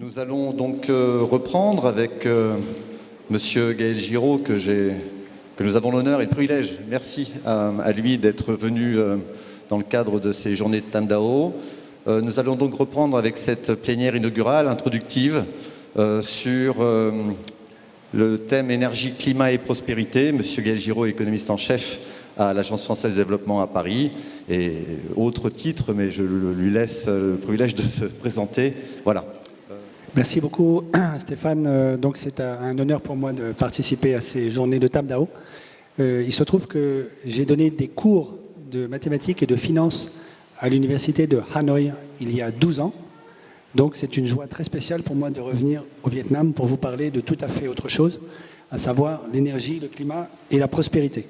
Nous allons donc reprendre avec Monsieur Gaël Giraud, que nous avons l'honneur et le privilège, merci à lui d'être venu dans le cadre de ces journées de Tamdao. Nous allons donc reprendre avec cette plénière inaugurale introductive sur le thème énergie, climat et prospérité. Monsieur Gaël Giraud, économiste en chef à l'Agence française de développement à Paris, et autres titres, mais je lui laisse le privilège de se présenter. Voilà. Merci beaucoup Stéphane. Donc c'est un honneur pour moi de participer à ces journées de Tamdao. Il se trouve que j'ai donné des cours de mathématiques et de finance à l'université de Hanoï il y a 12 ans. Donc c'est une joie très spéciale pour moi de revenir au Vietnam pour vous parler de tout à fait autre chose, à savoir l'énergie, le climat et la prospérité.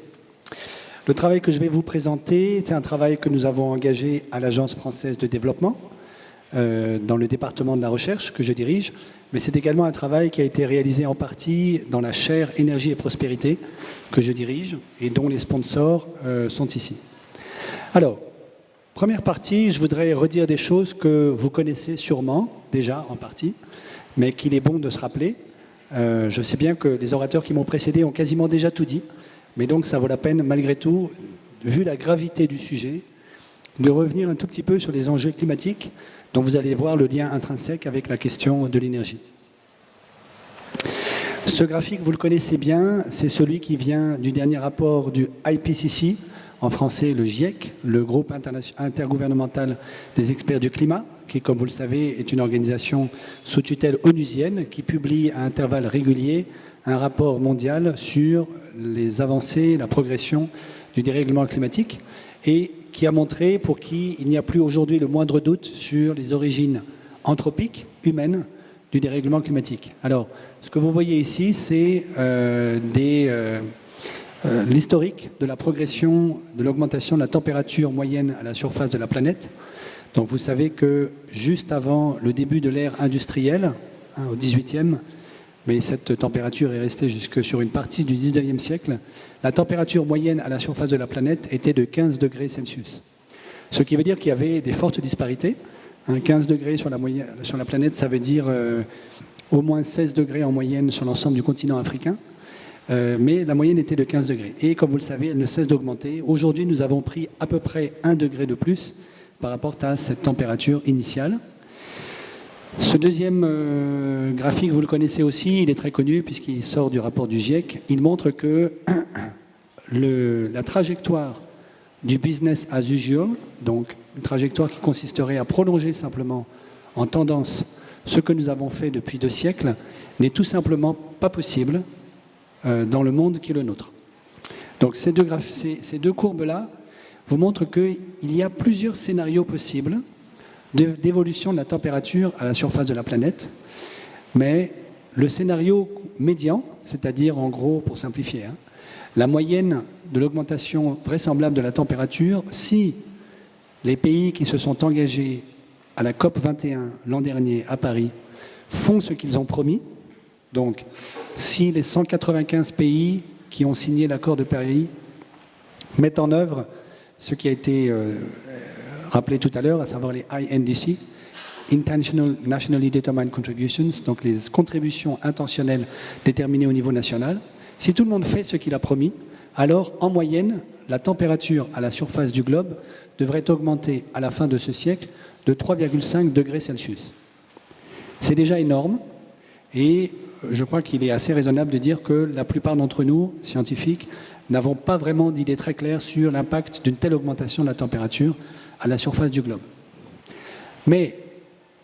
Le travail que je vais vous présenter, c'est un travail que nous avons engagé à l'Agence française de développement, dans le département de la recherche que je dirige, mais c'est également un travail qui a été réalisé en partie dans la chaire énergie et prospérité que je dirige et dont les sponsors sont ici. Alors, première partie, je voudrais redire des choses que vous connaissez sûrement déjà en partie, mais qu'il est bon de se rappeler. Je sais bien que les orateurs qui m'ont précédé ont quasiment déjà tout dit, mais donc ça vaut la peine malgré tout, vu la gravité du sujet, de revenir un tout petit peu sur les enjeux climatiques dont vous allez voir le lien intrinsèque avec la question de l'énergie. Ce graphique, vous le connaissez bien, c'est celui qui vient du dernier rapport du IPCC, en français le GIEC, le groupe intergouvernemental des experts du climat, qui, comme vous le savez, est une organisation sous tutelle onusienne qui publie à intervalles réguliers un rapport mondial sur les avancées, la progression du dérèglement climatique, et qui a montré pour qui il n'y a plus aujourd'hui le moindre doute sur les origines anthropiques, humaines, du dérèglement climatique. Alors, ce que vous voyez ici, c'est l'historique de la progression, de l'augmentation de la température moyenne à la surface de la planète. Donc vous savez que juste avant le début de l'ère industrielle, au 18e, mais cette température est restée jusque sur une partie du 19e siècle, la température moyenne à la surface de la planète était de 15 degrés Celsius. Ce qui veut dire qu'il y avait des fortes disparités. 15 degrés sur la planète, ça veut dire au moins 16 degrés en moyenne sur l'ensemble du continent africain. Mais la moyenne était de 15 degrés. Et comme vous le savez, elle ne cesse d'augmenter. Aujourd'hui, nous avons pris à peu près 1 degré de plus par rapport à cette température initiale. Ce deuxième graphique, vous le connaissez aussi, il est très connu puisqu'il sort du rapport du GIEC. Il montre que la trajectoire du business as usual, donc une trajectoire qui consisterait à prolonger simplement en tendance ce que nous avons fait depuis 2 siècles, n'est tout simplement pas possible dans le monde qui est le nôtre. Donc ces deux courbes-là vous montrent qu'il y a plusieurs scénarios possibles d'évolution de la température à la surface de la planète, mais le scénario médian, c'est-à-dire en gros, pour simplifier, la moyenne de l'augmentation vraisemblable de la température, si les pays qui se sont engagés à la COP 21 l'an dernier à Paris font ce qu'ils ont promis, donc si les 195 pays qui ont signé l'accord de Paris mettent en œuvre ce qui a été rappelé tout à l'heure, à savoir les INDC, Intentional Nationally Determined Contributions, donc les contributions intentionnelles déterminées au niveau national. Si tout le monde fait ce qu'il a promis, alors en moyenne, la température à la surface du globe devrait augmenter à la fin de ce siècle de 3,5 degrés Celsius. C'est déjà énorme et je crois qu'il est assez raisonnable de dire que la plupart d'entre nous, scientifiques, n'avons pas vraiment d'idée très claire sur l'impact d'une telle augmentation de la température à la surface du globe. Mais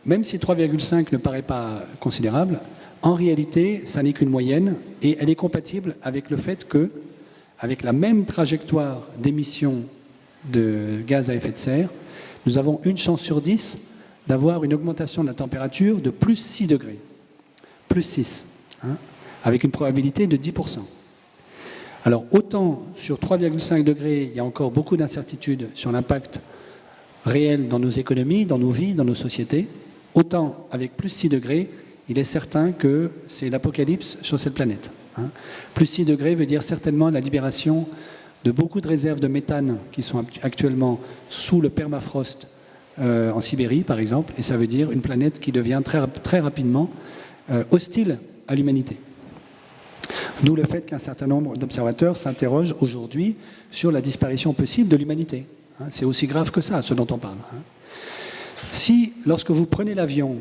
même si 3,5 ne paraît pas considérable, en réalité, ça n'est qu'une moyenne et elle est compatible avec le fait que, avec la même trajectoire d'émissions de gaz à effet de serre, nous avons une chance sur 10 d'avoir une augmentation de la température de plus 6 degrés. Plus 6, avec une probabilité de 10%. Alors autant sur 3,5 degrés, il y a encore beaucoup d'incertitudes sur l'impact réel dans nos économies, dans nos vies, dans nos sociétés, autant avec plus 6 degrés, il est certain que c'est l'apocalypse sur cette planète. Plus 6 degrés veut dire certainement la libération de beaucoup de réserves de méthane qui sont actuellement sous le permafrost en Sibérie, par exemple, et ça veut dire une planète qui devient très rapidement hostile à l'humanité. D'où le fait qu'un certain nombre d'observateurs s'interrogent aujourd'hui sur la disparition possible de l'humanité. C'est aussi grave que ça, ce dont on parle. Si, lorsque vous prenez l'avion,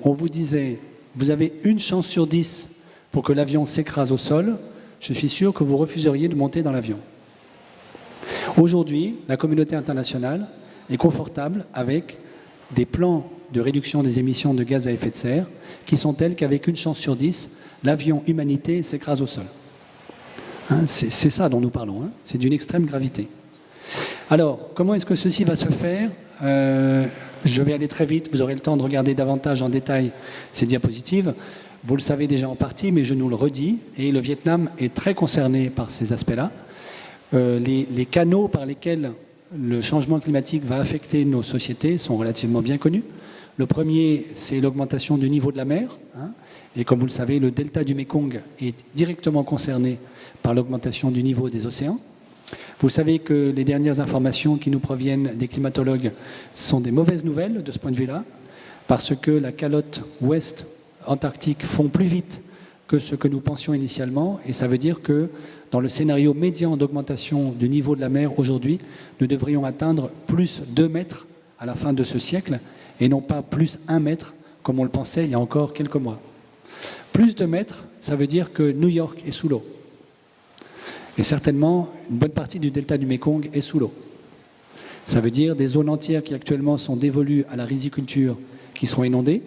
on vous disait « vous avez une chance sur 10 pour que l'avion s'écrase au sol », je suis sûr que vous refuseriez de monter dans l'avion. Aujourd'hui, la communauté internationale est confortable avec des plans de réduction des émissions de gaz à effet de serre qui sont tels qu'avec une chance sur 10, l'avion humanité s'écrase au sol. C'est ça dont nous parlons, c'est d'une extrême gravité. Alors, comment est-ce que ceci va se faire ? Je vais aller très vite, vous aurez le temps de regarder davantage en détail ces diapositives. Vous le savez déjà en partie, mais je nous le redis, et le Vietnam est très concerné par ces aspects-là. Les canaux par lesquels le changement climatique va affecter nos sociétés sont relativement bien connus. Le premier, c'est l'augmentation du niveau de la mer. Et comme vous le savez, le delta du Mékong est directement concerné par l'augmentation du niveau des océans. Vous savez que les dernières informations qui nous proviennent des climatologues sont des mauvaises nouvelles de ce point de vue-là, parce que la calotte ouest antarctique fond plus vite que ce que nous pensions initialement, et ça veut dire que dans le scénario médian d'augmentation du niveau de la mer aujourd'hui, nous devrions atteindre plus 2 mètres à la fin de ce siècle, et non pas plus 1 mètre, comme on le pensait il y a encore quelques mois. Plus 2 mètres, ça veut dire que New York est sous l'eau. Et certainement, une bonne partie du delta du Mékong est sous l'eau. Ça veut dire des zones entières qui actuellement sont dévolues à la riziculture qui seront inondées,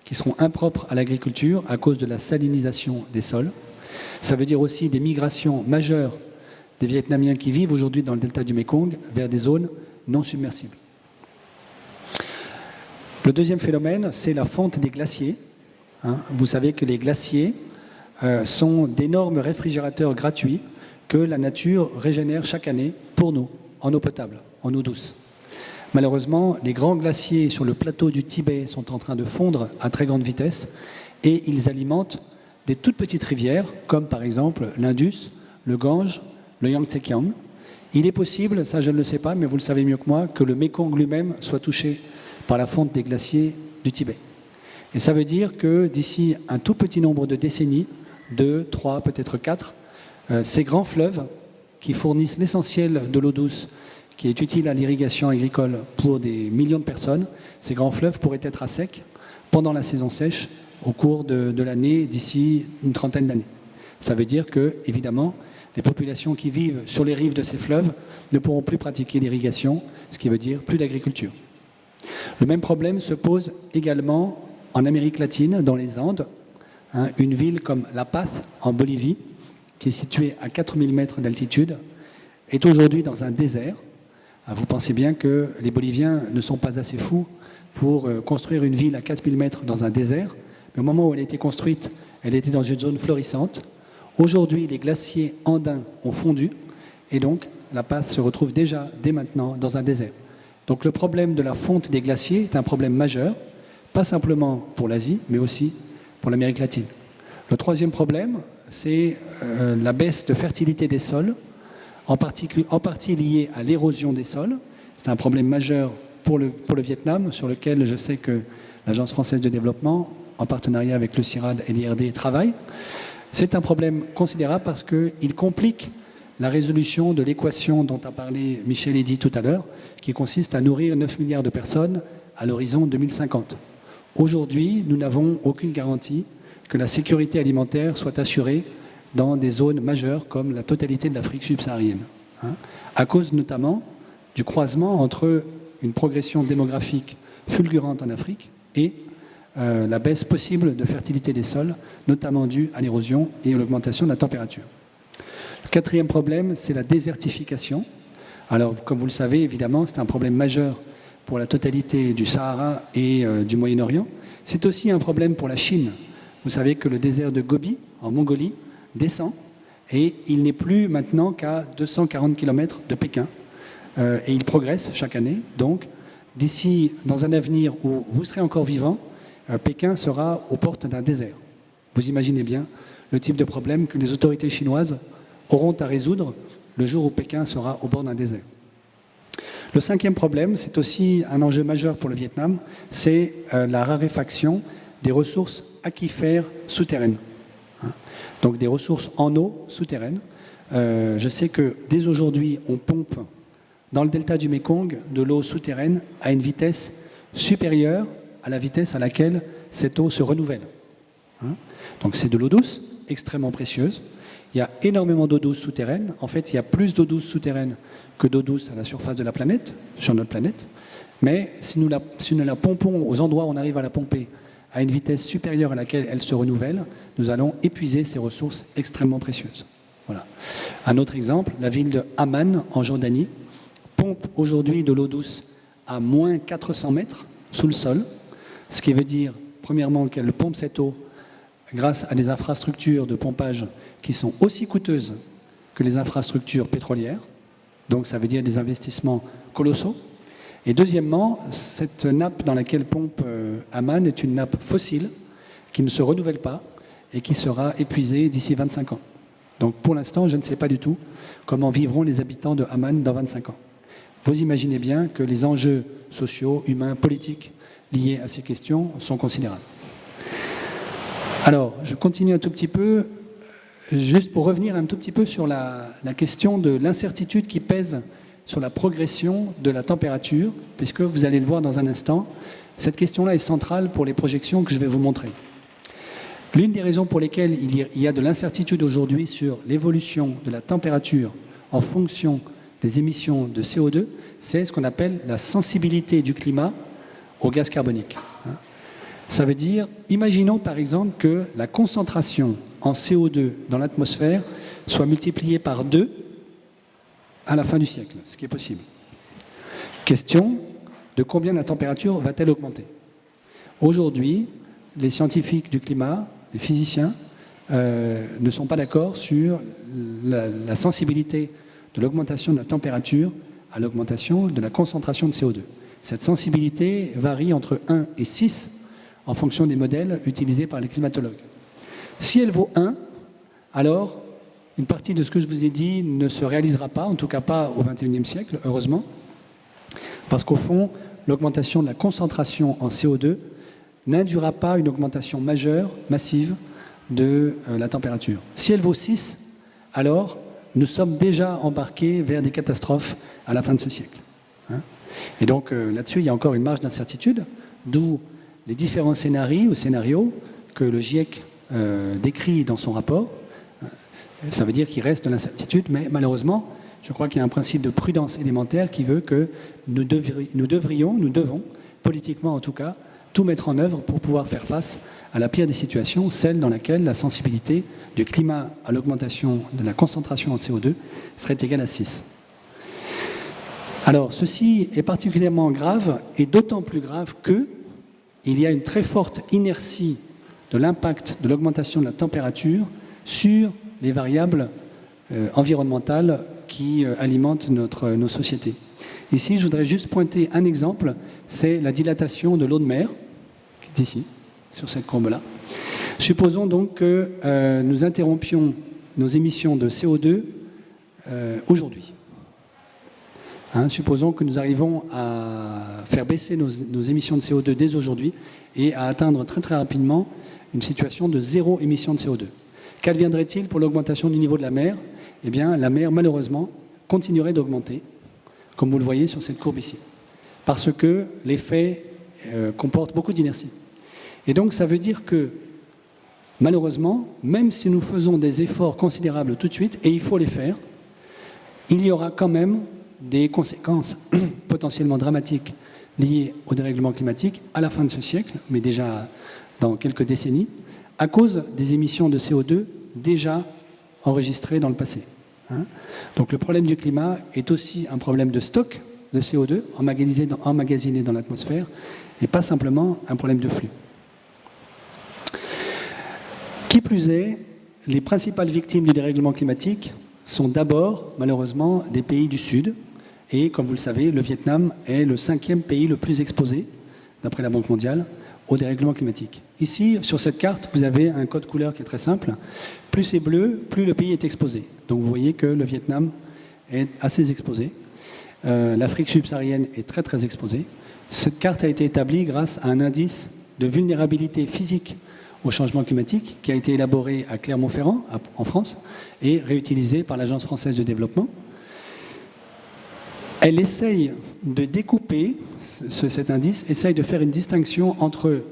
qui seront impropres à l'agriculture à cause de la salinisation des sols. Ça veut dire aussi des migrations majeures des Vietnamiens qui vivent aujourd'hui dans le delta du Mékong vers des zones non submersibles. Le deuxième phénomène, c'est la fonte des glaciers. Vous savez que les glaciers sont d'énormes réfrigérateurs gratuits que la nature régénère chaque année pour nous, en eau potable, en eau douce. Malheureusement, les grands glaciers sur le plateau du Tibet sont en train de fondre à très grande vitesse et ils alimentent des toutes petites rivières, comme par exemple l'Indus, le Gange, le Yangtze-Kiang. Il est possible, ça je ne le sais pas, mais vous le savez mieux que moi, que le Mékong lui-même soit touché par la fonte des glaciers du Tibet. Et ça veut dire que d'ici un tout petit nombre de décennies, 2, 3, peut-être 4, ces grands fleuves qui fournissent l'essentiel de l'eau douce qui est utile à l'irrigation agricole pour des millions de personnes, ces grands fleuves pourraient être à sec pendant la saison sèche au cours de l'année d'ici une trentaine d'années. Ça veut dire que, évidemment, les populations qui vivent sur les rives de ces fleuves ne pourront plus pratiquer l'irrigation, ce qui veut dire plus d'agriculture. Le même problème se pose également en Amérique latine, dans les Andes. Une ville comme La Paz, en Bolivie, qui est située à 4000 mètres d'altitude, est aujourd'hui dans un désert. Vous pensez bien que les Boliviens ne sont pas assez fous pour construire une ville à 4000 mètres dans un désert. Mais au moment où elle a été construite, elle était dans une zone florissante. Aujourd'hui, les glaciers andins ont fondu et donc La Paz se retrouve déjà, dès maintenant, dans un désert. Donc le problème de la fonte des glaciers est un problème majeur, pas simplement pour l'Asie, mais aussi pour l'Amérique latine. Le troisième problème, c'est la baisse de fertilité des sols, en partie liée à l'érosion des sols. C'est un problème majeur pour le Vietnam, sur lequel je sais que l'Agence française de développement, en partenariat avec le CIRAD et l'IRD, travaille. C'est un problème considérable parce qu'il complique la résolution de l'équation dont a parlé Michel Eddy tout à l'heure, qui consiste à nourrir 9 milliards de personnes à l'horizon 2050. Aujourd'hui, nous n'avons aucune garantie que la sécurité alimentaire soit assurée dans des zones majeures comme la totalité de l'Afrique subsaharienne, à cause notamment du croisement entre une progression démographique fulgurante en Afrique et la baisse possible de fertilité des sols, notamment due à l'érosion et à l'augmentation de la température. Le quatrième problème, c'est la désertification. Alors, comme vous le savez, évidemment, c'est un problème majeur pour la totalité du Sahara et du Moyen-Orient. C'est aussi un problème pour la Chine. Vous savez que le désert de Gobi, en Mongolie, descend et il n'est plus maintenant qu'à 240 km de Pékin. Et il progresse chaque année. Donc, d'ici, dans un avenir où vous serez encore vivant, Pékin sera aux portes d'un désert. Vous imaginez bien le type de problème que les autorités chinoises auront à résoudre le jour où Pékin sera au bord d'un désert. Le cinquième problème, c'est aussi un enjeu majeur pour le Vietnam, c'est la raréfaction des ressources aquifères souterraines. Donc des ressources en eau souterraines. Je sais que dès aujourd'hui, on pompe dans le delta du Mékong de l'eau souterraine à une vitesse supérieure à la vitesse à laquelle cette eau se renouvelle. Donc c'est de l'eau douce, extrêmement précieuse. Il y a énormément d'eau douce souterraine. En fait, il y a plus d'eau douce souterraine que d'eau douce à la surface de la planète, sur notre planète. Mais si nous la pompons aux endroits où on arrive à la pomper à une vitesse supérieure à laquelle elle se renouvelle, nous allons épuiser ces ressources extrêmement précieuses. Voilà. Un autre exemple, la ville de Amman, en Jordanie, pompe aujourd'hui de l'eau douce à moins 400 mètres sous le sol, ce qui veut dire, premièrement, qu'elle pompe cette eau grâce à des infrastructures de pompage qui sont aussi coûteuses que les infrastructures pétrolières. Donc ça veut dire des investissements colossaux. Et deuxièmement, cette nappe dans laquelle pompe Amman est une nappe fossile qui ne se renouvelle pas et qui sera épuisée d'ici 25 ans. Donc pour l'instant, je ne sais pas du tout comment vivront les habitants de Amman dans 25 ans. Vous imaginez bien que les enjeux sociaux, humains, politiques liés à ces questions sont considérables. Alors, je continue un tout petit peu, juste pour revenir un tout petit peu sur la question de l'incertitude qui pèse sur la progression de la température, puisque vous allez le voir dans un instant, cette question-là est centrale pour les projections que je vais vous montrer. L'une des raisons pour lesquelles il y a de l'incertitude aujourd'hui sur l'évolution de la température en fonction des émissions de CO2, c'est ce qu'on appelle la sensibilité du climat au gaz carbonique. Ça veut dire, imaginons par exemple que la concentration en CO2 dans l'atmosphère soit multipliée par 2 à la fin du siècle, ce qui est possible. Question de combien la température va-t-elle augmenter? Aujourd'hui, les scientifiques du climat, les physiciens, ne sont pas d'accord sur la sensibilité de l'augmentation de la température à l'augmentation de la concentration de CO2. Cette sensibilité varie entre 1 et 6 en fonction des modèles utilisés par les climatologues. Si elle vaut 1, alors une partie de ce que je vous ai dit ne se réalisera pas, en tout cas pas au XXIe siècle, heureusement, parce qu'au fond, l'augmentation de la concentration en CO2 n'induira pas une augmentation majeure, massive, de la température. Si elle vaut 6, alors nous sommes déjà embarqués vers des catastrophes à la fin de ce siècle. Et donc là-dessus, il y a encore une marge d'incertitude, d'où les différents scénarios que le GIEC décrit dans son rapport. Ça veut dire qu'il reste de l'incertitude, mais malheureusement, je crois qu'il y a un principe de prudence élémentaire qui veut que nous devons, politiquement en tout cas, tout mettre en œuvre pour pouvoir faire face à la pire des situations, celle dans laquelle la sensibilité du climat à l'augmentation de la concentration en CO2 serait égale à 6. Alors, ceci est particulièrement grave, et d'autant plus grave qu'il y a une très forte inertie de l'impact de l'augmentation de la température sur les variables environnementales qui alimentent nos sociétés. Ici, je voudrais juste pointer un exemple, c'est la dilatation de l'eau de mer, qui est ici, sur cette courbe-là. Supposons donc que nous interrompions nos émissions de CO2 aujourd'hui. Supposons que nous arrivons à faire baisser nos émissions de CO2 dès aujourd'hui et à atteindre très très rapidement une situation de zéro émission de CO2. Qu'adviendrait-il pour l'augmentation du niveau de la mer? Eh bien, la mer, malheureusement, continuerait d'augmenter, comme vous le voyez sur cette courbe ici, parce que l'effet comporte beaucoup d'inertie. Et donc, ça veut dire que, malheureusement, même si nous faisons des efforts considérables tout de suite, et il faut les faire, il y aura quand même des conséquences potentiellement dramatiques liées au dérèglement climatique à la fin de ce siècle, mais déjà dans quelques décennies, à cause des émissions de CO2 déjà enregistrées dans le passé. Donc le problème du climat est aussi un problème de stock de CO2 emmagasiné dans l'atmosphère et pas simplement un problème de flux. Qui plus est, les principales victimes du dérèglement climatique sont d'abord, malheureusement, des pays du Sud. Et comme vous le savez, le Vietnam est le 5e pays le plus exposé, d'après la Banque mondiale, au dérèglement climatique. Ici, sur cette carte, vous avez un code couleur qui est très simple. Plus c'est bleu, plus le pays est exposé. Donc vous voyez que le Vietnam est assez exposé. L'Afrique subsaharienne est très très exposée. Cette carte a été établie grâce à un indice de vulnérabilité physique au changement climatique qui a été élaboré à Clermont-Ferrand, en France, et réutilisé par l'Agence française de développement. Elle essaye de découper, cet indice, essaye de faire une distinction entre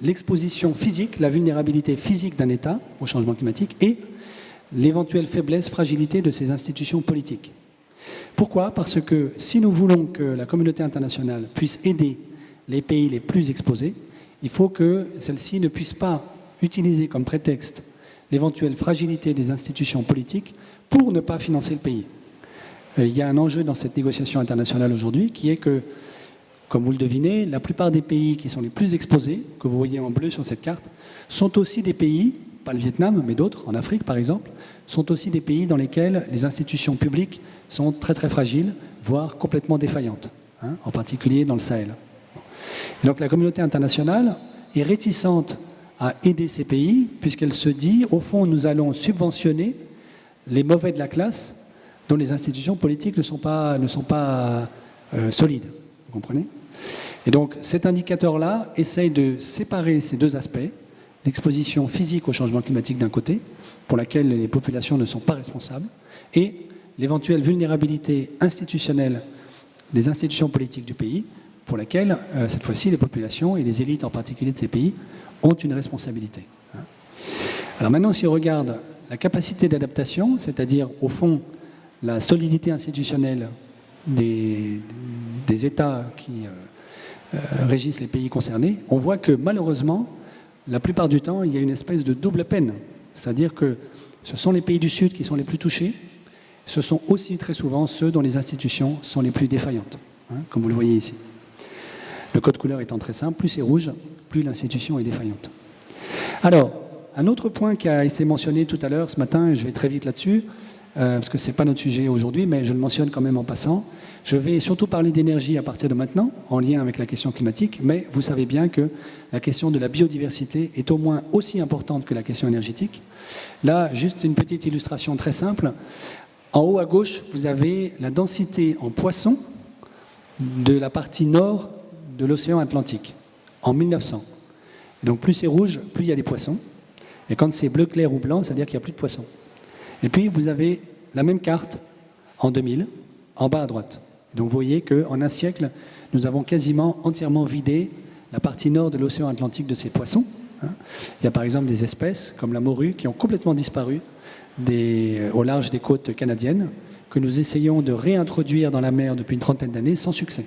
l'exposition physique, la vulnérabilité physique d'un État au changement climatique et l'éventuelle faiblesse, fragilité de ses institutions politiques. Pourquoi? Parce que si nous voulons que la communauté internationale puisse aider les pays les plus exposés, il faut que celle-ci ne puisse pas utiliser comme prétexte l'éventuelle fragilité des institutions politiques pour ne pas financer le pays. Il y a un enjeu dans cette négociation internationale aujourd'hui qui est que, comme vous le devinez, la plupart des pays qui sont les plus exposés, que vous voyez en bleu sur cette carte, sont aussi des pays, pas le Vietnam, mais d'autres, en Afrique par exemple, sont aussi des pays dans lesquels les institutions publiques sont très très fragiles, voire complètement défaillantes, en particulier dans le Sahel. Et donc la communauté internationale est réticente à aider ces pays, puisqu'elle se dit, au fond, nous allons subventionner les mauvais de la classe dont les institutions politiques ne sont pas solides. Vous comprenez? Et donc cet indicateur-là essaye de séparer ces deux aspects, l'exposition physique au changement climatique d'un côté, pour laquelle les populations ne sont pas responsables, et l'éventuelle vulnérabilité institutionnelle des institutions politiques du pays, pour laquelle, cette fois-ci, les populations et les élites en particulier de ces pays ont une responsabilité. Alors maintenant, si on regarde la capacité d'adaptation, c'est-à-dire, au fond, la solidité institutionnelle des États qui régissent les pays concernés, on voit que, malheureusement, la plupart du temps, il y a une espèce de double peine. C'est-à-dire que ce sont les pays du Sud qui sont les plus touchés, ce sont aussi très souvent ceux dont les institutions sont les plus défaillantes, comme vous le voyez ici. Le code couleur étant très simple, plus c'est rouge, plus l'institution est défaillante. Alors, un autre point qui a été mentionné tout à l'heure ce matin, et je vais très vite là-dessus, parce que ce n'est pas notre sujet aujourd'hui, mais je le mentionne quand même en passant. Je vais surtout parler d'énergie à partir de maintenant, en lien avec la question climatique, mais vous savez bien que la question de la biodiversité est au moins aussi importante que la question énergétique. Là, juste une petite illustration très simple. En haut à gauche, vous avez la densité en poissons de la partie nord de l'océan Atlantique, en 1900. Et donc plus c'est rouge, plus il y a des poissons. Et quand c'est bleu clair ou blanc, ça veut dire qu'il n'y a plus de poissons. Et puis vous avez la même carte en 2000, en bas à droite. Donc vous voyez qu'en un siècle, nous avons quasiment entièrement vidé la partie nord de l'océan Atlantique de ces poissons. Il y a par exemple des espèces comme la morue qui ont complètement disparu au large des côtes canadiennes, que nous essayons de réintroduire dans la mer depuis une trentaine d'années sans succès.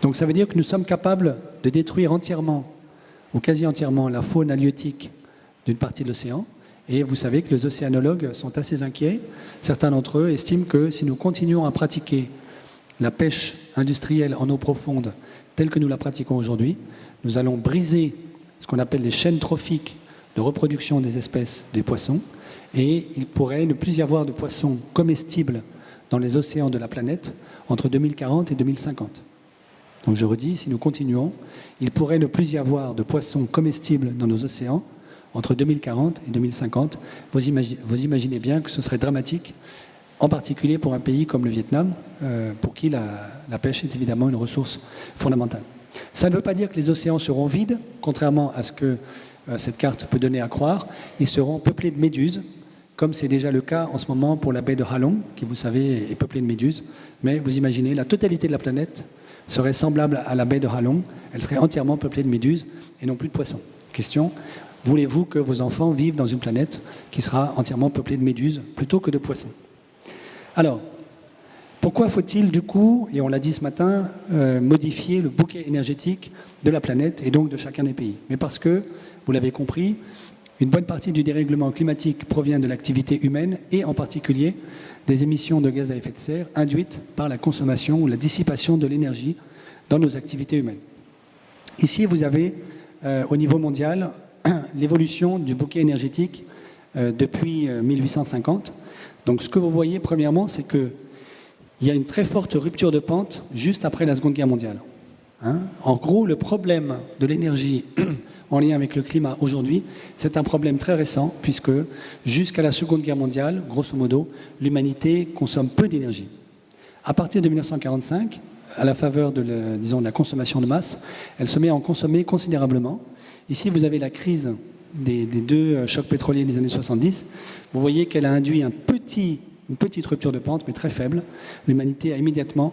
Donc ça veut dire que nous sommes capables de détruire entièrement, ou quasi entièrement, la faune halieutique d'une partie de l'océan. Et vous savez que les océanologues sont assez inquiets. Certains d'entre eux estiment que si nous continuons à pratiquer la pêche industrielle en eau profonde telle que nous la pratiquons aujourd'hui, nous allons briser ce qu'on appelle les chaînes trophiques de reproduction des espèces des poissons, et il pourrait ne plus y avoir de poissons comestibles dans les océans de la planète entre 2040 et 2050. Donc je redis, si nous continuons, il pourrait ne plus y avoir de poissons comestibles dans nos océans entre 2040 et 2050. Vous imaginez bien que ce serait dramatique, en particulier pour un pays comme le Vietnam, pour qui la pêche est évidemment une ressource fondamentale. Ça ne veut pas dire que les océans seront vides, contrairement à ce que cette carte peut donner à croire. Ils seront peuplés de méduses, comme c'est déjà le cas en ce moment pour la baie de Halong, qui, vous savez, est peuplée de méduses. Mais vous imaginez, la totalité de la planète serait semblable à la baie de Halong. Elle serait entièrement peuplée de méduses et non plus de poissons. Question, voulez-vous que vos enfants vivent dans une planète qui sera entièrement peuplée de méduses plutôt que de poissons? Alors, pourquoi faut-il du coup, et on l'a dit ce matin, modifier le bouquet énergétique de la planète et donc de chacun des pays? Mais parce que, vous l'avez compris, une bonne partie du dérèglement climatique provient de l'activité humaine et en particulier des émissions de gaz à effet de serre induites par la consommation ou la dissipation de l'énergie dans nos activités humaines. Ici, vous avez, au niveau mondial, l'évolution du bouquet énergétique depuis 1850. Donc ce que vous voyez, premièrement, c'est qu'il y a une très forte rupture de pente juste après la Seconde Guerre mondiale. En gros, le problème de l'énergie en lien avec le climat aujourd'hui, c'est un problème très récent, puisque jusqu'à la Seconde Guerre mondiale, grosso modo, l'humanité consomme peu d'énergie. À partir de 1945, à la faveur de la consommation de masse, elle se met à en consommer considérablement. Ici, vous avez la crise des deux chocs pétroliers des années 70. Vous voyez qu'elle a induit une petite rupture de pente, mais très faible. L'humanité a immédiatement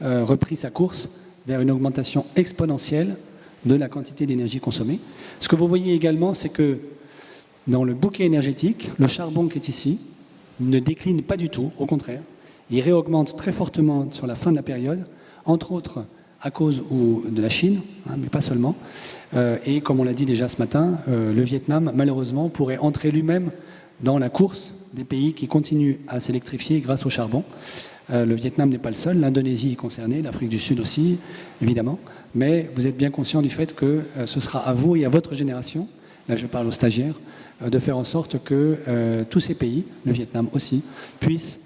repris sa course vers une augmentation exponentielle de la quantité d'énergie consommée. Ce que vous voyez également, c'est que dans le bouquet énergétique, le charbon qui est ici ne décline pas du tout, au contraire. Il réaugmente très fortement sur la fin de la période, entre autres à cause de la Chine, mais pas seulement. Et comme on l'a dit déjà ce matin, le Vietnam, malheureusement, pourrait entrer lui-même dans la course des pays qui continuent à s'électrifier grâce au charbon. Le Vietnam n'est pas le seul, l'Indonésie est concernée, l'Afrique du Sud aussi, évidemment. Mais vous êtes bien conscient du fait que ce sera à vous et à votre génération, là je parle aux stagiaires, de faire en sorte que tous ces pays, le Vietnam aussi, puissent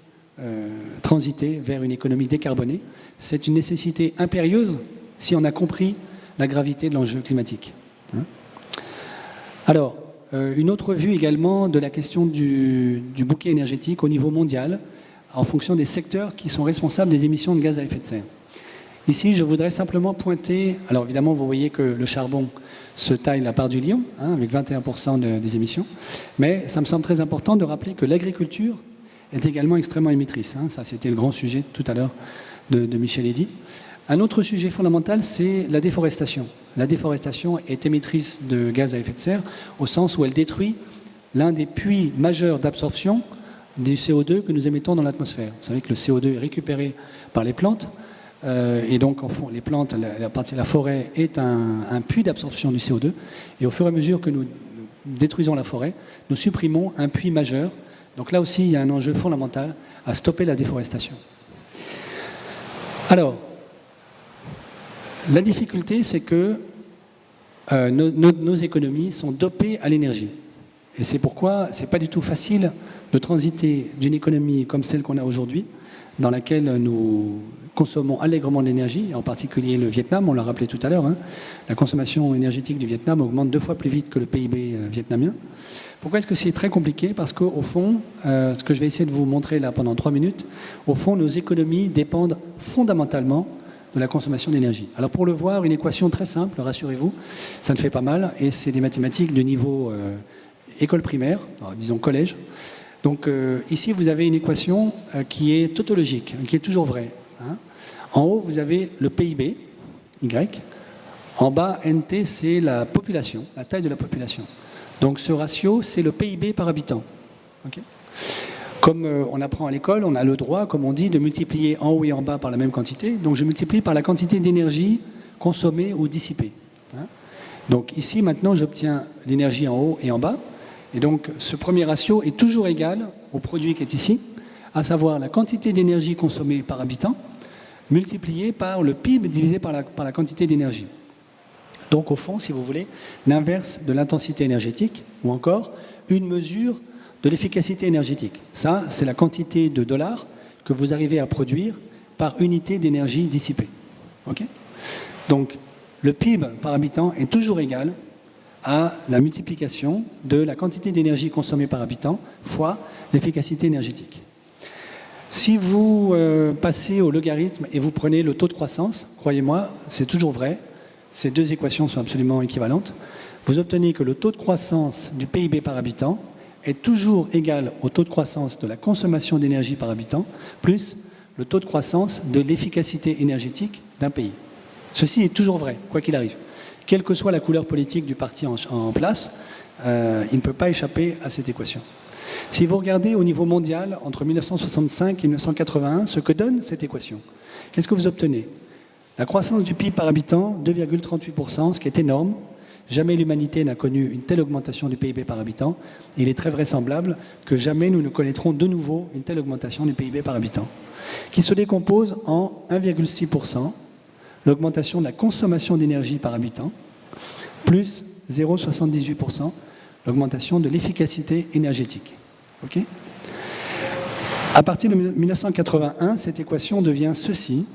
transiter vers une économie décarbonée. C'est une nécessité impérieuse si on a compris la gravité de l'enjeu climatique. Alors, une autre vue également de la question du bouquet énergétique au niveau mondial, en fonction des secteurs qui sont responsables des émissions de gaz à effet de serre. Ici, je voudrais simplement pointer, alors évidemment, vous voyez que le charbon se taille la part du lion, avec 21% des émissions, mais ça me semble très important de rappeler que l'agriculture est également extrêmement émettrice. Ça, c'était le grand sujet tout à l'heure de Michel Eddy. Un autre sujet fondamental, c'est la déforestation. La déforestation est émettrice de gaz à effet de serre au sens où elle détruit l'un des puits majeurs d'absorption du CO2 que nous émettons dans l'atmosphère. Vous savez que le CO2 est récupéré par les plantes, et donc en fond, les plantes, la forêt est un puits d'absorption du CO2, et au fur et à mesure que nous détruisons la forêt, nous supprimons un puits majeur. Donc là aussi, il y a un enjeu fondamental à stopper la déforestation. Alors, la difficulté, c'est que nos économies sont dopées à l'énergie. Et c'est pourquoi ce n'est pas du tout facile de transiter d'une économie comme celle qu'on a aujourd'hui, dans laquelle nous consommons allègrement de l'énergie, en particulier le Vietnam, on l'a rappelé tout à l'heure, la consommation énergétique du Vietnam augmente 2 fois plus vite que le PIB vietnamien. Pourquoi est-ce que c'est très compliqué? Parce qu'au fond, ce que je vais essayer de vous montrer là pendant 3 minutes, au fond, nos économies dépendent fondamentalement de la consommation d'énergie. Alors pour le voir, une équation très simple, rassurez-vous, ça ne fait pas mal, et c'est des mathématiques de niveau école primaire, disons collège. Donc ici, vous avez une équation qui est tautologique, qui est toujours vraie. En haut, vous avez le PIB, Y. En bas, NT, c'est la population, la taille de la population. Donc ce ratio, c'est le PIB par habitant. Okay. Comme on apprend à l'école, on a le droit, comme on dit, de multiplier en haut et en bas par la même quantité. Donc je multiplie par la quantité d'énergie consommée ou dissipée. Donc ici, maintenant, j'obtiens l'énergie en haut et en bas. Et donc ce premier ratio est toujours égal au produit qui est ici, à savoir la quantité d'énergie consommée par habitant, multiplié par le PIB divisé par la quantité d'énergie. Donc au fond, si vous voulez, l'inverse de l'intensité énergétique, ou encore une mesure de l'efficacité énergétique. Ça, c'est la quantité de dollars que vous arrivez à produire par unité d'énergie dissipée. Okay ? Donc le PIB par habitant est toujours égal à la multiplication de la quantité d'énergie consommée par habitant fois l'efficacité énergétique. Si vous passez au logarithme et vous prenez le taux de croissance, croyez-moi, c'est toujours vrai, ces deux équations sont absolument équivalentes, vous obtenez que le taux de croissance du PIB par habitant est toujours égal au taux de croissance de la consommation d'énergie par habitant, plus le taux de croissance de l'efficacité énergétique d'un pays. Ceci est toujours vrai, quoi qu'il arrive. Quelle que soit la couleur politique du parti en place, il ne peut pas échapper à cette équation. Si vous regardez au niveau mondial, entre 1965 et 1981, ce que donne cette équation, qu'est-ce que vous obtenez? La croissance du PIB par habitant, 2,38%, ce qui est énorme. Jamais l'humanité n'a connu une telle augmentation du PIB par habitant. Il est très vraisemblable que jamais nous ne connaîtrons de nouveau une telle augmentation du PIB par habitant, qui se décompose en 1,6%, l'augmentation de la consommation d'énergie par habitant, plus 0,78%, l'augmentation de l'efficacité énergétique. Okay ? À partir de 1981, cette équation devient ceci.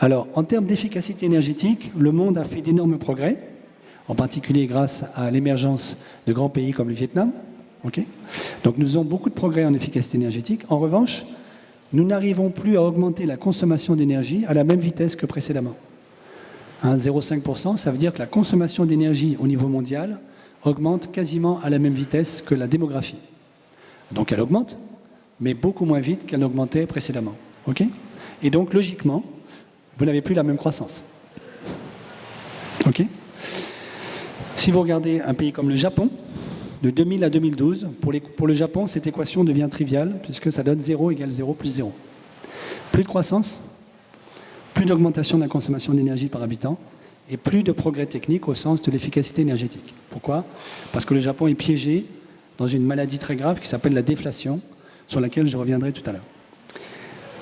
Alors, en termes d'efficacité énergétique, le monde a fait d'énormes progrès, en particulier grâce à l'émergence de grands pays comme le Vietnam. Okay ? Donc, nous avons beaucoup de progrès en efficacité énergétique. En revanche, nous n'arrivons plus à augmenter la consommation d'énergie à la même vitesse que précédemment. 0,5%, ça veut dire que la consommation d'énergie au niveau mondial augmente quasiment à la même vitesse que la démographie. Donc elle augmente, mais beaucoup moins vite qu'elle n'augmentait précédemment. Okay ? Et donc, logiquement, vous n'avez plus la même croissance. Okay ? Si vous regardez un pays comme le Japon, de 2000 à 2012, pour le Japon, cette équation devient triviale, puisque ça donne 0 égale 0 plus 0. Plus de croissance, plus d'augmentation de la consommation d'énergie par habitant, et plus de progrès technique au sens de l'efficacité énergétique. Pourquoi ? Parce que le Japon est piégé dans une maladie très grave qui s'appelle la déflation, sur laquelle je reviendrai tout à l'heure.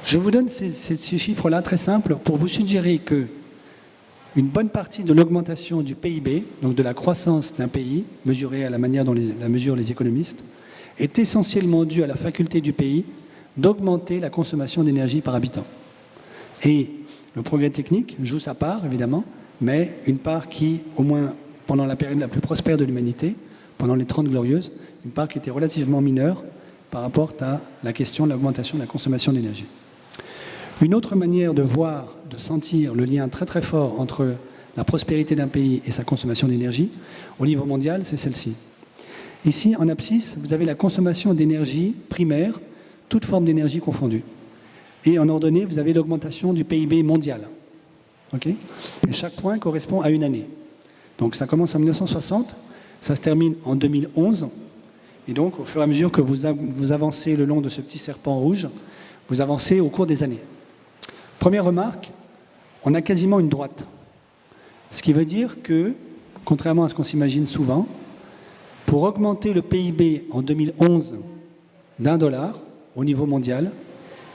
Je vous donne ces chiffres-là très simples pour vous suggérer que une bonne partie de l'augmentation du PIB, donc de la croissance d'un pays, mesurée à la manière dont la mesurent les économistes, est essentiellement due à la faculté du pays d'augmenter la consommation d'énergie par habitant. Et le progrès technique joue sa part, évidemment, mais une part qui, au moins pendant la période la plus prospère de l'humanité, pendant les 30 Glorieuses, une part qui était relativement mineure par rapport à la question de l'augmentation de la consommation d'énergie. Une autre manière de voir, de sentir le lien très très fort entre la prospérité d'un pays et sa consommation d'énergie, au niveau mondial, c'est celle-ci. Ici, en abscisse, vous avez la consommation d'énergie primaire, toute forme d'énergie confondue. Et en ordonnée, vous avez l'augmentation du PIB mondial. Okay ? Et chaque point correspond à une année. Donc ça commence en 1960, ça se termine en 2011, et donc au fur et à mesure que vous avancez le long de ce petit serpent rouge, vous avancez au cours des années. Première remarque, on a quasiment une droite. Ce qui veut dire que, contrairement à ce qu'on s'imagine souvent, pour augmenter le PIB en 2011 d'$1 au niveau mondial,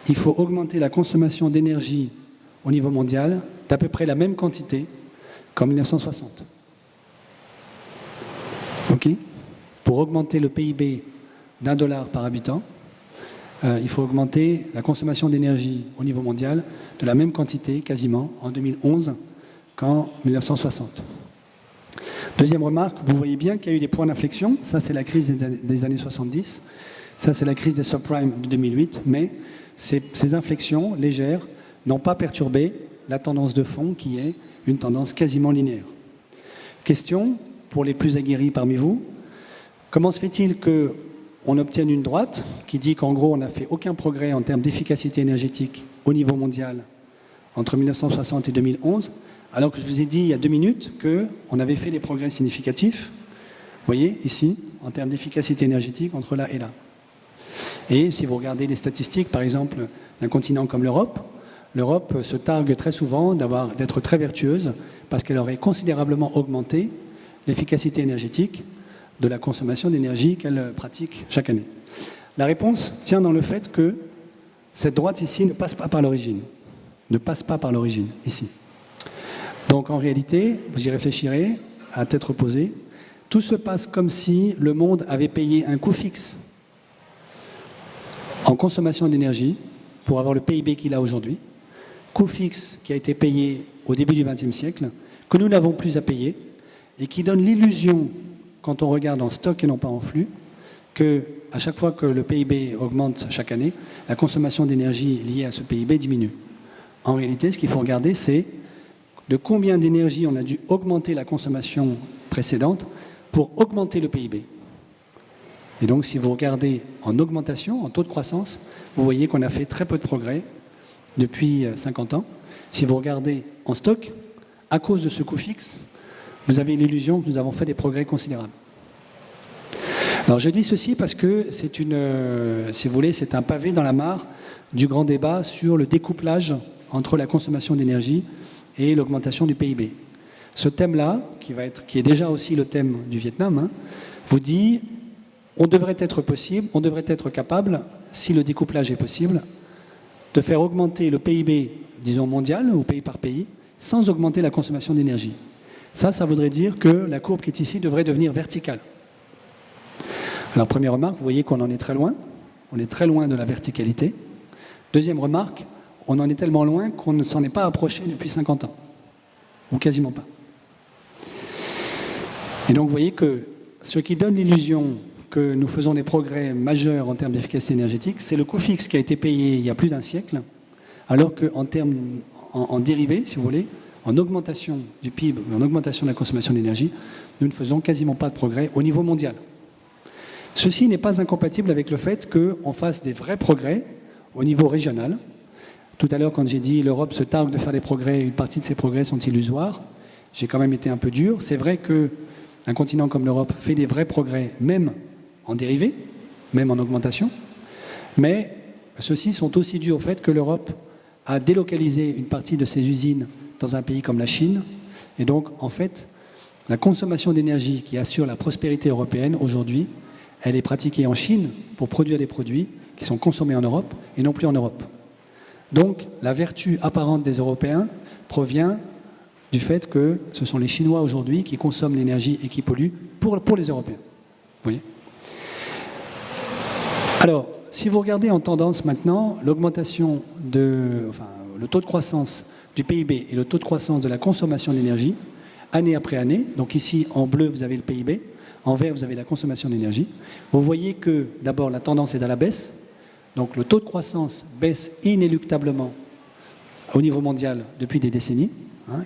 il faut augmenter la consommation d'énergie au niveau mondial d'à peu près la même quantité qu'en 1960. OK ? Pour augmenter le PIB d'$1 par habitant, il faut augmenter la consommation d'énergie au niveau mondial de la même quantité, quasiment, en 2011 qu'en 1960. Deuxième remarque, vous voyez bien qu'il y a eu des points d'inflexion. Ça, c'est la crise des années 70. Ça, c'est la crise des subprimes de 2008. Mais ces inflexions légères n'ont pas perturbé la tendance de fond qui est une tendance quasiment linéaire. Question, pour les plus aguerris parmi vous, comment se fait-il qu'on obtienne une droite qui dit qu'en gros, on n'a fait aucun progrès en termes d'efficacité énergétique au niveau mondial entre 1960 et 2011, alors que je vous ai dit il y a 2 minutes qu'on avait fait des progrès significatifs, vous voyez, ici, en termes d'efficacité énergétique entre là et là. Et si vous regardez les statistiques, par exemple, d'un continent comme l'Europe, l'Europe se targue très souvent d'être très vertueuse parce qu'elle aurait considérablement augmenté l'efficacité énergétique de la consommation d'énergie qu'elle pratique chaque année. La réponse tient dans le fait que cette droite ici ne passe pas par l'origine. Ne passe pas par l'origine, ici. Donc en réalité, vous y réfléchirez, à tête reposée, tout se passe comme si le monde avait payé un coût fixe en consommation d'énergie pour avoir le PIB qu'il a aujourd'hui, coût fixe qui a été payé au début du XXe siècle, que nous n'avons plus à payer, et qui donne l'illusion, quand on regarde en stock et non pas en flux, qu'à chaque fois que le PIB augmente chaque année, la consommation d'énergie liée à ce PIB diminue. En réalité, ce qu'il faut regarder, c'est de combien d'énergie on a dû augmenter la consommation précédente pour augmenter le PIB. Et donc, si vous regardez en augmentation, en taux de croissance, vous voyez qu'on a fait très peu de progrès depuis 50 ans. Si vous regardez en stock, à cause de ce coût fixe, vous avez l'illusion que nous avons fait des progrès considérables. Alors je dis ceci parce que c'est si vous voulez, c'est un pavé dans la mare du grand débat sur le découplage entre la consommation d'énergie et l'augmentation du PIB. Ce thème-là, qui est déjà aussi le thème du Vietnam, vous dit on devrait être capable, si le découplage est possible, de faire augmenter le PIB, disons mondial, ou pays par pays, sans augmenter la consommation d'énergie. Ça voudrait dire que la courbe qui est ici devrait devenir verticale. Alors, première remarque, vous voyez qu'on en est très loin. On est très loin de la verticalité. Deuxième remarque, on en est tellement loin qu'on ne s'en est pas approché depuis 50 ans. Ou quasiment pas. Et donc, vous voyez que ce qui donne l'illusion que nous faisons des progrès majeurs en termes d'efficacité énergétique, c'est le coût fixe qui a été payé il y a plus d'un siècle, alors qu'en termes en dérivés, si vous voulez, en augmentation du PIB, en augmentation de la consommation d'énergie, nous ne faisons quasiment pas de progrès au niveau mondial. Ceci n'est pas incompatible avec le fait qu'on fasse des vrais progrès au niveau régional. Tout à l'heure, quand j'ai dit l'Europe se targue de faire des progrès, une partie de ces progrès sont illusoires, j'ai quand même été un peu dur. C'est vrai qu'un continent comme l'Europe fait des vrais progrès, même en dérivés, même en augmentation, mais ceux-ci sont aussi dus au fait que l'Europe a délocalisé une partie de ses usines dans un pays comme la Chine, et donc, en fait, la consommation d'énergie qui assure la prospérité européenne, aujourd'hui, elle est pratiquée en Chine pour produire des produits qui sont consommés en Europe et non plus en Europe. Donc, la vertu apparente des Européens provient du fait que ce sont les Chinois aujourd'hui qui consomment l'énergie et qui polluent pour les Européens. Vous voyez ? Alors, si vous regardez en tendance maintenant, l'augmentation le taux de croissance du PIB et le taux de croissance de la consommation d'énergie, année après année, donc ici en bleu vous avez le PIB, en vert vous avez la consommation d'énergie, vous voyez que d'abord la tendance est à la baisse, donc le taux de croissance baisse inéluctablement au niveau mondial depuis des décennies,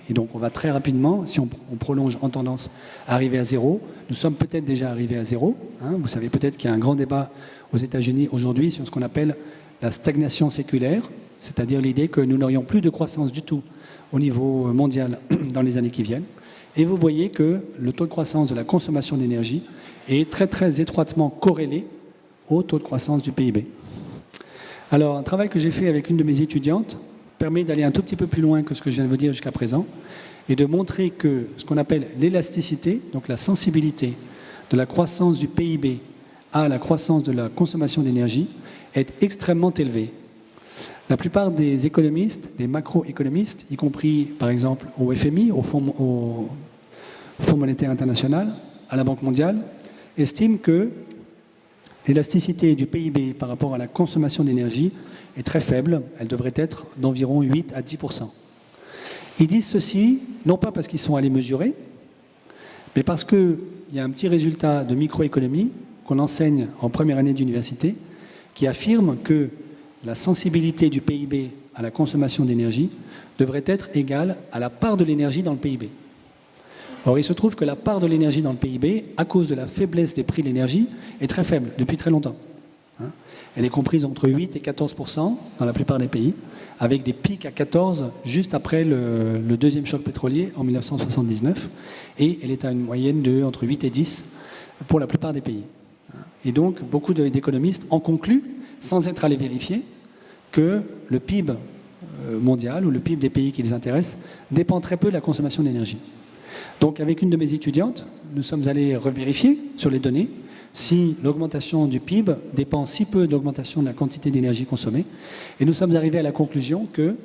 et donc on va très rapidement, si on prolonge en tendance, arriver à zéro. Nous sommes peut-être déjà arrivés à zéro. Vous savez peut-être qu'il y a un grand débat aux États-Unis aujourd'hui sur ce qu'on appelle la stagnation séculaire, c'est-à-dire l'idée que nous n'aurions plus de croissance du tout au niveau mondial dans les années qui viennent. Et vous voyez que le taux de croissance de la consommation d'énergie est très très étroitement corrélé au taux de croissance du PIB. Alors, un travail que j'ai fait avec une de mes étudiantes permet d'aller un tout petit peu plus loin que ce que je viens de vous dire jusqu'à présent et de montrer que ce qu'on appelle l'élasticité, donc la sensibilité de la croissance du PIB à la croissance de la consommation d'énergie, est extrêmement élevée. La plupart des économistes, des macroéconomistes, y compris par exemple au FMI, au Fonds monétaire international, à la Banque mondiale, estiment que l'élasticité du PIB par rapport à la consommation d'énergie est très faible. Elle devrait être d'environ 8 à 10%. Ils disent ceci, non pas parce qu'ils sont allés mesurer, mais parce qu'il y a un petit résultat de microéconomie qu'on enseigne en première année d'université qui affirme que la sensibilité du PIB à la consommation d'énergie devrait être égale à la part de l'énergie dans le PIB. Or, il se trouve que la part de l'énergie dans le PIB, à cause de la faiblesse des prix de l'énergie, est très faible depuis très longtemps. Elle est comprise entre 8 et 14% dans la plupart des pays, avec des pics à 14 juste après le deuxième choc pétrolier en 1979, et elle est à une moyenne de entre 8 et 10 pour la plupart des pays. Et donc, beaucoup d'économistes en concluent, sans être allés vérifier, que le PIB mondial ou le PIB des pays qui les intéressent dépend très peu de la consommation d'énergie. Donc, avec une de mes étudiantes, nous sommes allés revérifier sur les données si l'augmentation du PIB dépend si peu de l'augmentation de la quantité d'énergie consommée. Et nous sommes arrivés à la conclusion que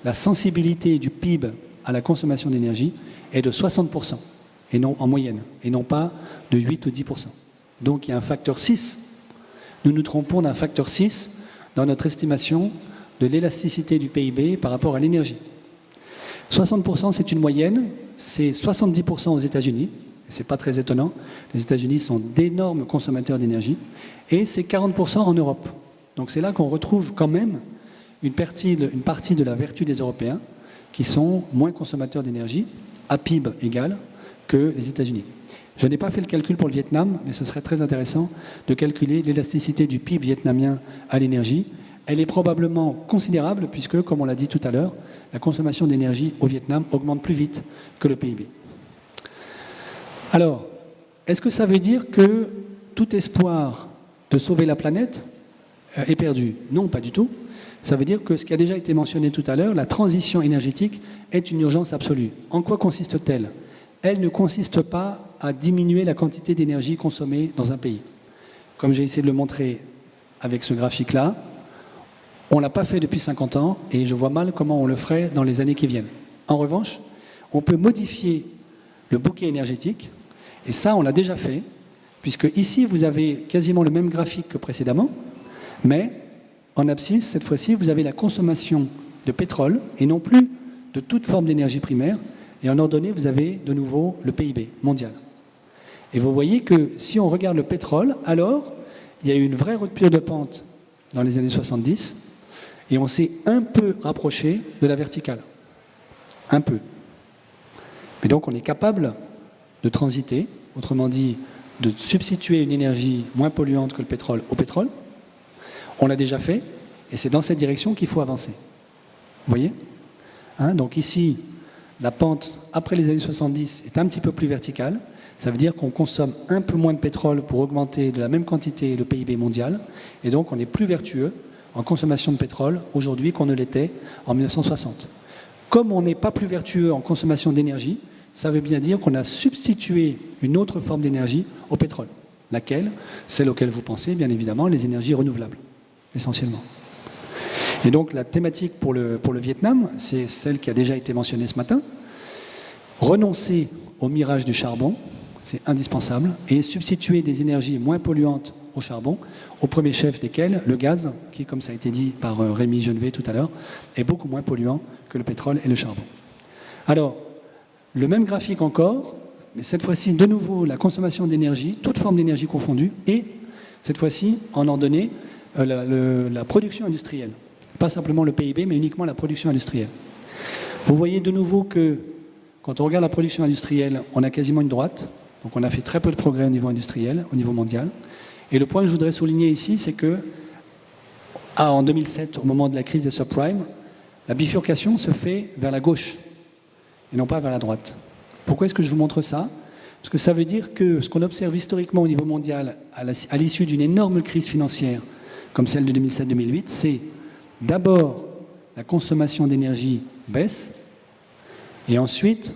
la sensibilité du PIB à la consommation d'énergie est de 60%, et non, en moyenne, et non pas de 8 ou 10%. Donc il y a un facteur 6. Nous nous trompons d'un facteur 6 dans notre estimation de l'élasticité du PIB par rapport à l'énergie. 60%, c'est une moyenne, c'est 70% aux États-Unis, et ce n'est pas très étonnant. Les États-Unis sont d'énormes consommateurs d'énergie, et c'est 40% en Europe. Donc c'est là qu'on retrouve quand même une partie de la vertu des Européens, qui sont moins consommateurs d'énergie, à PIB égal, que les États-Unis. Je n'ai pas fait le calcul pour le Vietnam, mais ce serait très intéressant de calculer l'élasticité du PIB vietnamien à l'énergie. Elle est probablement considérable puisque, comme on l'a dit tout à l'heure, la consommation d'énergie au Vietnam augmente plus vite que le PIB. Alors, est-ce que ça veut dire que tout espoir de sauver la planète est perdu? Non, pas du tout. Ça veut dire que ce qui a déjà été mentionné tout à l'heure, la transition énergétique est une urgence absolue. En quoi consiste-t-elle? Elle ne consiste pas à diminuer la quantité d'énergie consommée dans un pays. Comme j'ai essayé de le montrer avec ce graphique-là, on ne l'a pas fait depuis 50 ans et je vois mal comment on le ferait dans les années qui viennent. En revanche, on peut modifier le bouquet énergétique et ça, on l'a déjà fait, puisque ici, vous avez quasiment le même graphique que précédemment, mais en abscisse, cette fois-ci, vous avez la consommation de pétrole et non plus de toute forme d'énergie primaire. Et en ordonnée, vous avez de nouveau le PIB mondial. Et vous voyez que si on regarde le pétrole, alors il y a eu une vraie rupture de pente dans les années 70 et on s'est un peu rapproché de la verticale. Un peu. Mais donc on est capable de transiter, autrement dit, de substituer une énergie moins polluante que le pétrole au pétrole. On l'a déjà fait et c'est dans cette direction qu'il faut avancer. Vous voyez ? Donc ici, la pente après les années 70 est un petit peu plus verticale. Ça veut dire qu'on consomme un peu moins de pétrole pour augmenter de la même quantité le PIB mondial. Et donc, on est plus vertueux en consommation de pétrole aujourd'hui qu'on ne l'était en 1960. Comme on n'est pas plus vertueux en consommation d'énergie, ça veut bien dire qu'on a substitué une autre forme d'énergie au pétrole. Laquelle ? Celle auquel vous pensez, bien évidemment, les énergies renouvelables, essentiellement. Et donc, la thématique pour le Vietnam, c'est celle qui a déjà été mentionnée ce matin. Renoncer au mirage du charbon, c'est indispensable, et substituer des énergies moins polluantes au charbon, au premier chef desquels le gaz, qui, comme ça a été dit par Rémi Genevet tout à l'heure, est beaucoup moins polluant que le pétrole et le charbon. Alors, le même graphique encore, mais cette fois-ci, de nouveau, la consommation d'énergie, toute forme d'énergie confondue, et cette fois-ci, en ordonnée, la production industrielle. Pas simplement le PIB, mais uniquement la production industrielle. Vous voyez de nouveau que, quand on regarde la production industrielle, on a quasiment une droite. Donc on a fait très peu de progrès au niveau industriel, au niveau mondial. Et le point que je voudrais souligner ici, c'est que, en 2007, au moment de la crise des subprimes, la bifurcation se fait vers la gauche, et non pas vers la droite. Pourquoi est-ce que je vous montre ça ? Parce que ça veut dire que ce qu'on observe historiquement au niveau mondial, à l'issue d'une énorme crise financière, comme celle de 2007-2008, c'est d'abord la consommation d'énergie baisse, et ensuite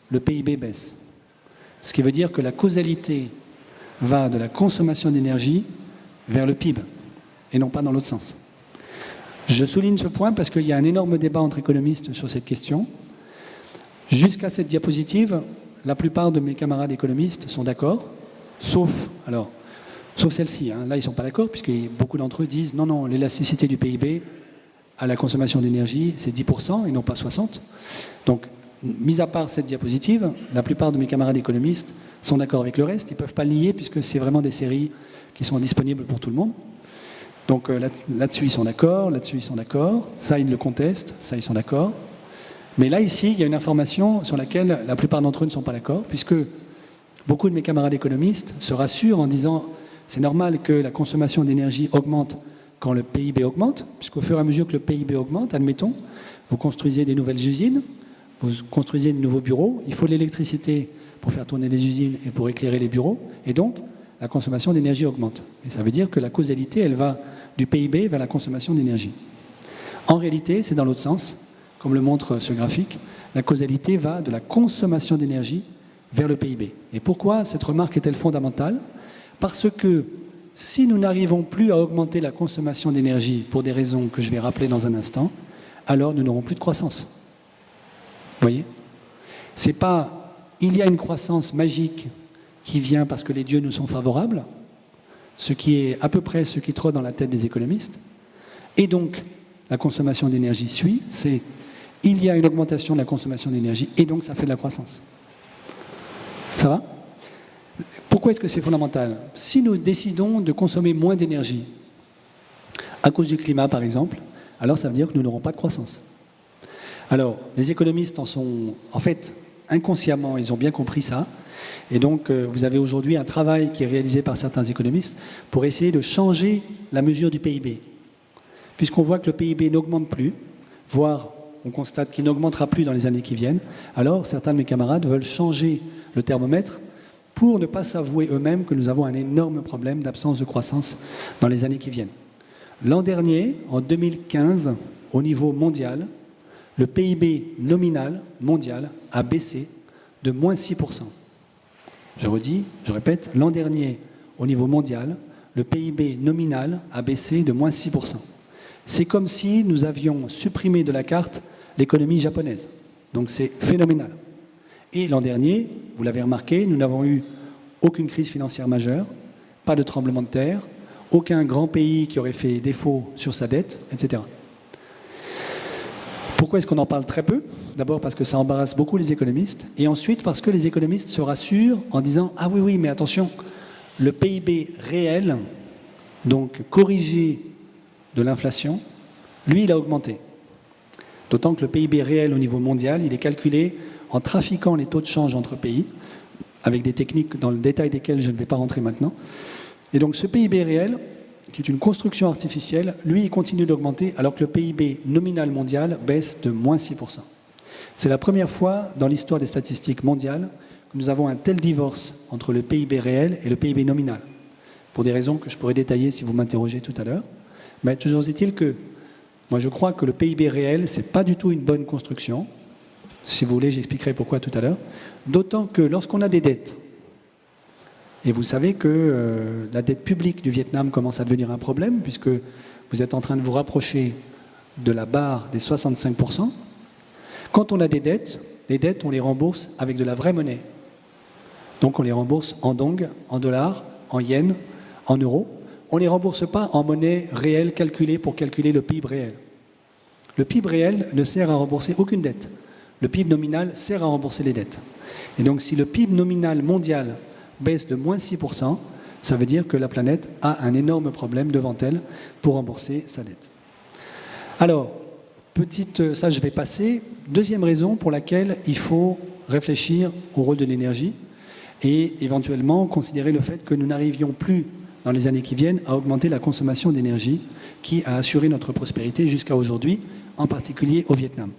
le PIB baisse. Ce qui veut dire que la causalité va de la consommation d'énergie vers le PIB, et non pas dans l'autre sens. Je souligne ce point parce qu'il y a un énorme débat entre économistes sur cette question. Jusqu'à cette diapositive, la plupart de mes camarades économistes sont d'accord, sauf celle-ci. Là, ils ne sont pas d'accord, puisque beaucoup d'entre eux disent non, l'élasticité du PIB à la consommation d'énergie, c'est 10% et non pas 60%. Donc, mis à part cette diapositive, la plupart de mes camarades économistes sont d'accord avec le reste. Ils ne peuvent pas le nier, puisque c'est vraiment des séries qui sont disponibles pour tout le monde. Donc là-dessus, ils sont d'accord, là-dessus, ils sont d'accord. Ça, ils le contestent, ça, ils sont d'accord. Mais là, ici, il y a une information sur laquelle la plupart d'entre eux ne sont pas d'accord, puisque beaucoup de mes camarades économistes se rassurent en disant c'est normal que la consommation d'énergie augmente quand le PIB augmente, puisqu'au fur et à mesure que le PIB augmente, admettons, vous construisez des nouvelles usines, vous construisez de nouveaux bureaux, il faut de l'électricité pour faire tourner les usines et pour éclairer les bureaux, et donc la consommation d'énergie augmente. Et ça veut dire que la causalité, elle va du PIB vers la consommation d'énergie. En réalité, c'est dans l'autre sens, comme le montre ce graphique, la causalité va de la consommation d'énergie vers le PIB. Et pourquoi cette remarque est-elle fondamentale ? Parce que si nous n'arrivons plus à augmenter la consommation d'énergie pour des raisons que je vais rappeler dans un instant, alors nous n'aurons plus de croissance. Vous voyez ? C'est pas il y a une croissance magique qui vient parce que les dieux nous sont favorables, ce qui est à peu près ce qui trotte dans la tête des économistes, et donc la consommation d'énergie suit, c'est il y a une augmentation de la consommation d'énergie, et donc ça fait de la croissance. Ça va ? Pourquoi est-ce que c'est fondamental ? Si nous décidons de consommer moins d'énergie, à cause du climat par exemple, alors ça veut dire que nous n'aurons pas de croissance. Alors, les économistes en fait, inconsciemment, ils ont bien compris ça. Et donc, vous avez aujourd'hui un travail qui est réalisé par certains économistes pour essayer de changer la mesure du PIB. Puisqu'on voit que le PIB n'augmente plus, voire on constate qu'il n'augmentera plus dans les années qui viennent, alors certains de mes camarades veulent changer le thermomètre pour ne pas s'avouer eux-mêmes que nous avons un énorme problème d'absence de croissance dans les années qui viennent. L'an dernier, en 2015, au niveau mondial, le PIB nominal mondial a baissé de moins 6%. Je redis, je répète, l'an dernier, au niveau mondial, le PIB nominal a baissé de moins 6%. C'est comme si nous avions supprimé de la carte l'économie japonaise. Donc c'est phénoménal. Et l'an dernier, vous l'avez remarqué, nous n'avons eu aucune crise financière majeure, pas de tremblement de terre, aucun grand pays qui aurait fait défaut sur sa dette, etc. Pourquoi est-ce qu'on en parle très peu? D'abord parce que ça embarrasse beaucoup les économistes, et ensuite parce que les économistes se rassurent en disant « Ah oui, oui, mais attention, le PIB réel, donc corrigé de l'inflation, lui, il a augmenté. » D'autant que le PIB réel au niveau mondial, il est calculé en trafiquant les taux de change entre pays, avec des techniques dans le détail desquelles je ne vais pas rentrer maintenant. Et donc ce PIB réel, qui est une construction artificielle, lui, il continue d'augmenter, alors que le PIB nominal mondial baisse de moins 6%. C'est la première fois dans l'histoire des statistiques mondiales que nous avons un tel divorce entre le PIB réel et le PIB nominal, pour des raisons que je pourrais détailler si vous m'interrogez tout à l'heure. Mais toujours est-il que moi, je crois que le PIB réel, ce n'est pas du tout une bonne construction. Si vous voulez, j'expliquerai pourquoi tout à l'heure. D'autant que lorsqu'on a des dettes, et vous savez que la dette publique du Vietnam commence à devenir un problème, puisque vous êtes en train de vous rapprocher de la barre des 65%. Quand on a des dettes, les dettes, on les rembourse avec de la vraie monnaie. Donc on les rembourse en dong, en dollars, en yens, en euros. On ne les rembourse pas en monnaie réelle calculée pour calculer le PIB réel. Le PIB réel ne sert à rembourser aucune dette. Le PIB nominal sert à rembourser les dettes. Et donc si le PIB nominal mondial baisse de moins 6%, ça veut dire que la planète a un énorme problème devant elle pour rembourser sa dette. Alors, ça je vais passer. Deuxième raison pour laquelle il faut réfléchir au rôle de l'énergie et éventuellement considérer le fait que nous n'arrivions plus dans les années qui viennent, à augmenter la consommation d'énergie qui a assuré notre prospérité jusqu'à aujourd'hui, en particulier au Vietnam.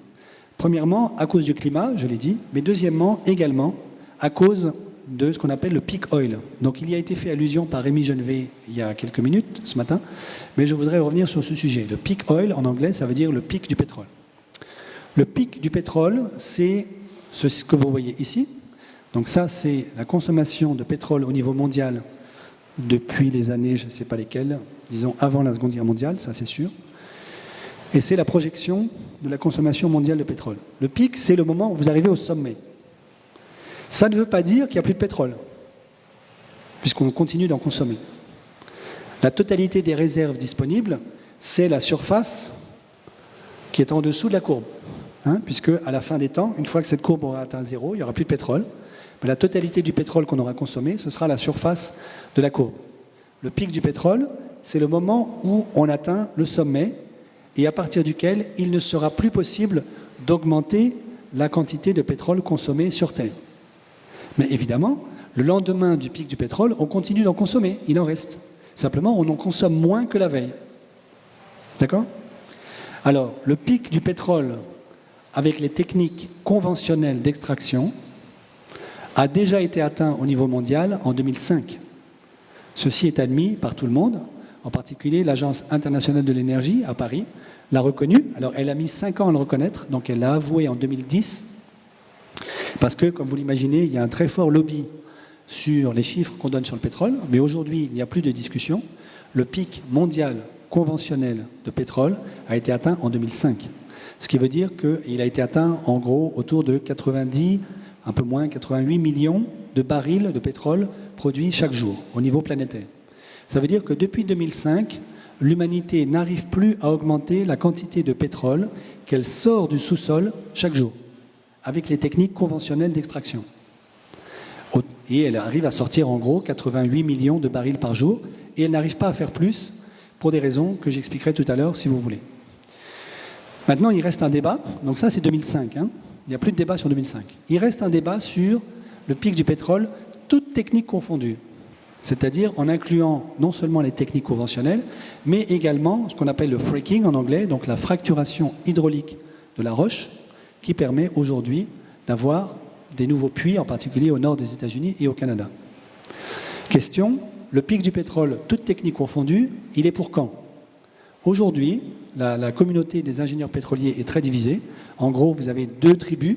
Premièrement, à cause du climat, je l'ai dit, mais deuxièmement, également, à cause de ce qu'on appelle le peak oil. Donc il y a été fait allusion par Rémi Genevet il y a quelques minutes, ce matin, mais je voudrais revenir sur ce sujet. Le peak oil, en anglais, ça veut dire le pic du pétrole. Le pic du pétrole, c'est ce que vous voyez ici. Donc ça, c'est la consommation de pétrole au niveau mondial depuis les années, je ne sais pas lesquelles, disons avant la Seconde Guerre mondiale, ça c'est sûr. Et c'est la projection de la consommation mondiale de pétrole. Le pic, c'est le moment où vous arrivez au sommet. Ça ne veut pas dire qu'il n'y a plus de pétrole, puisqu'on continue d'en consommer. La totalité des réserves disponibles, c'est la surface qui est en dessous de la courbe. Puisque à la fin des temps, une fois que cette courbe aura atteint zéro, il n'y aura plus de pétrole. Mais la totalité du pétrole qu'on aura consommé, ce sera la surface de la courbe. Le pic du pétrole, c'est le moment où on atteint le sommet et à partir duquel il ne sera plus possible d'augmenter la quantité de pétrole consommée sur Terre. Mais évidemment, le lendemain du pic du pétrole, on continue d'en consommer, il en reste. Simplement, on en consomme moins que la veille. D'accord ? Alors, le pic du pétrole, avec les techniques conventionnelles d'extraction, a déjà été atteint au niveau mondial en 2005. Ceci est admis par tout le monde, en particulier l'Agence internationale de l'énergie à Paris l'a reconnu. Alors elle a mis 5 ans à le reconnaître, donc elle l'a avoué en 2010, parce que, comme vous l'imaginez, il y a un très fort lobby sur les chiffres qu'on donne sur le pétrole, mais aujourd'hui, il n'y a plus de discussion. Le pic mondial conventionnel de pétrole a été atteint en 2005. Ce qui veut dire qu'il a été atteint en gros autour de 90, un peu moins, 88 millions de barils de pétrole produits chaque jour au niveau planétaire. Ça veut dire que depuis 2005, l'humanité n'arrive plus à augmenter la quantité de pétrole qu'elle sort du sous-sol chaque jour, avec les techniques conventionnelles d'extraction. Et elle arrive à sortir en gros 88 millions de barils par jour, et elle n'arrive pas à faire plus pour des raisons que j'expliquerai tout à l'heure si vous voulez. Maintenant, il reste un débat, donc ça c'est 2005, il n'y a plus de débat sur 2005. Il reste un débat sur le pic du pétrole, toutes techniques confondues, c'est-à-dire en incluant non seulement les techniques conventionnelles, mais également ce qu'on appelle le fracking en anglais, donc la fracturation hydraulique de la roche, qui permet aujourd'hui d'avoir des nouveaux puits, en particulier au nord des États-Unis et au Canada. Question, le pic du pétrole, toutes techniques confondues, il est pour quand ? Aujourd'hui, la communauté des ingénieurs pétroliers est très divisée. En gros, vous avez deux tribus,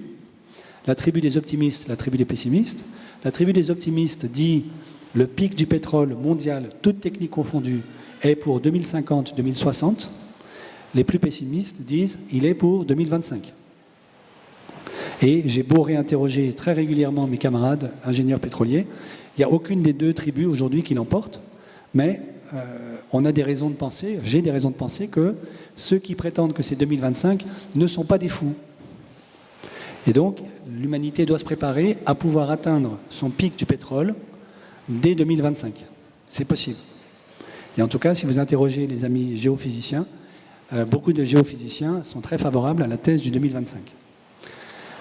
la tribu des optimistes, la tribu des pessimistes. La tribu des optimistes dit le pic du pétrole mondial, toutes techniques confondues, est pour 2050-2060. Les plus pessimistes disent il est pour 2025. Et j'ai beau réinterroger très régulièrement mes camarades ingénieurs pétroliers, il n'y a aucune des deux tribus aujourd'hui qui l'emporte, mais on a des raisons de penser, j'ai des raisons de penser que ceux qui prétendent que c'est 2025 ne sont pas des fous. Et donc, l'humanité doit se préparer à pouvoir atteindre son pic du pétrole dès 2025. C'est possible. Et en tout cas, si vous interrogez les amis géophysiciens, beaucoup de géophysiciens sont très favorables à la thèse du 2025.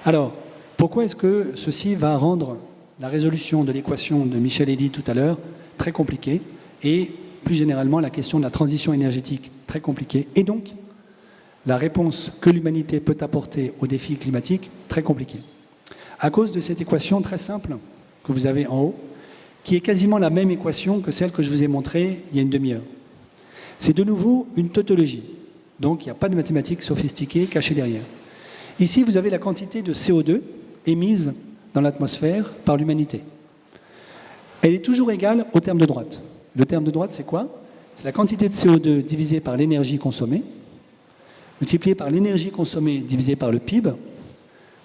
Alors, pourquoi est-ce que ceci va rendre la résolution de l'équation de Michel Eddy tout à l'heure très compliquée et plus généralement la question de la transition énergétique très compliquée et donc la réponse que l'humanité peut apporter aux défis climatiques très compliquée. À cause de cette équation très simple que vous avez en haut, qui est quasiment la même équation que celle que je vous ai montrée il y a une demi-heure. C'est de nouveau une tautologie, donc il n'y a pas de mathématiques sophistiquées cachées derrière. Ici, vous avez la quantité de CO2 émise dans l'atmosphère par l'humanité. Elle est toujours égale au terme de droite. Le terme de droite, c'est quoi? C'est la quantité de CO2 divisée par l'énergie consommée, multiplié par l'énergie consommée divisé par le PIB,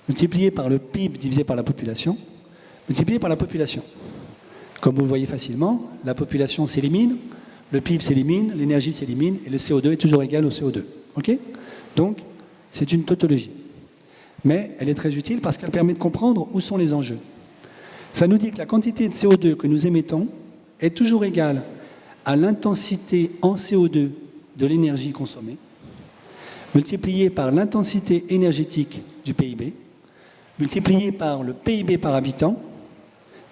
multiplié par le PIB divisé par la population, multiplié par la population. Comme vous le voyez facilement, la population s'élimine, le PIB s'élimine, l'énergie s'élimine, et le CO2 est toujours égal au CO2. Okay? Donc, c'est une tautologie. Mais elle est très utile parce qu'elle permet de comprendre où sont les enjeux. Ça nous dit que la quantité de CO2 que nous émettons est toujours égale à l'intensité en CO2 de l'énergie consommée, multiplié par l'intensité énergétique du PIB, multiplié par le PIB par habitant,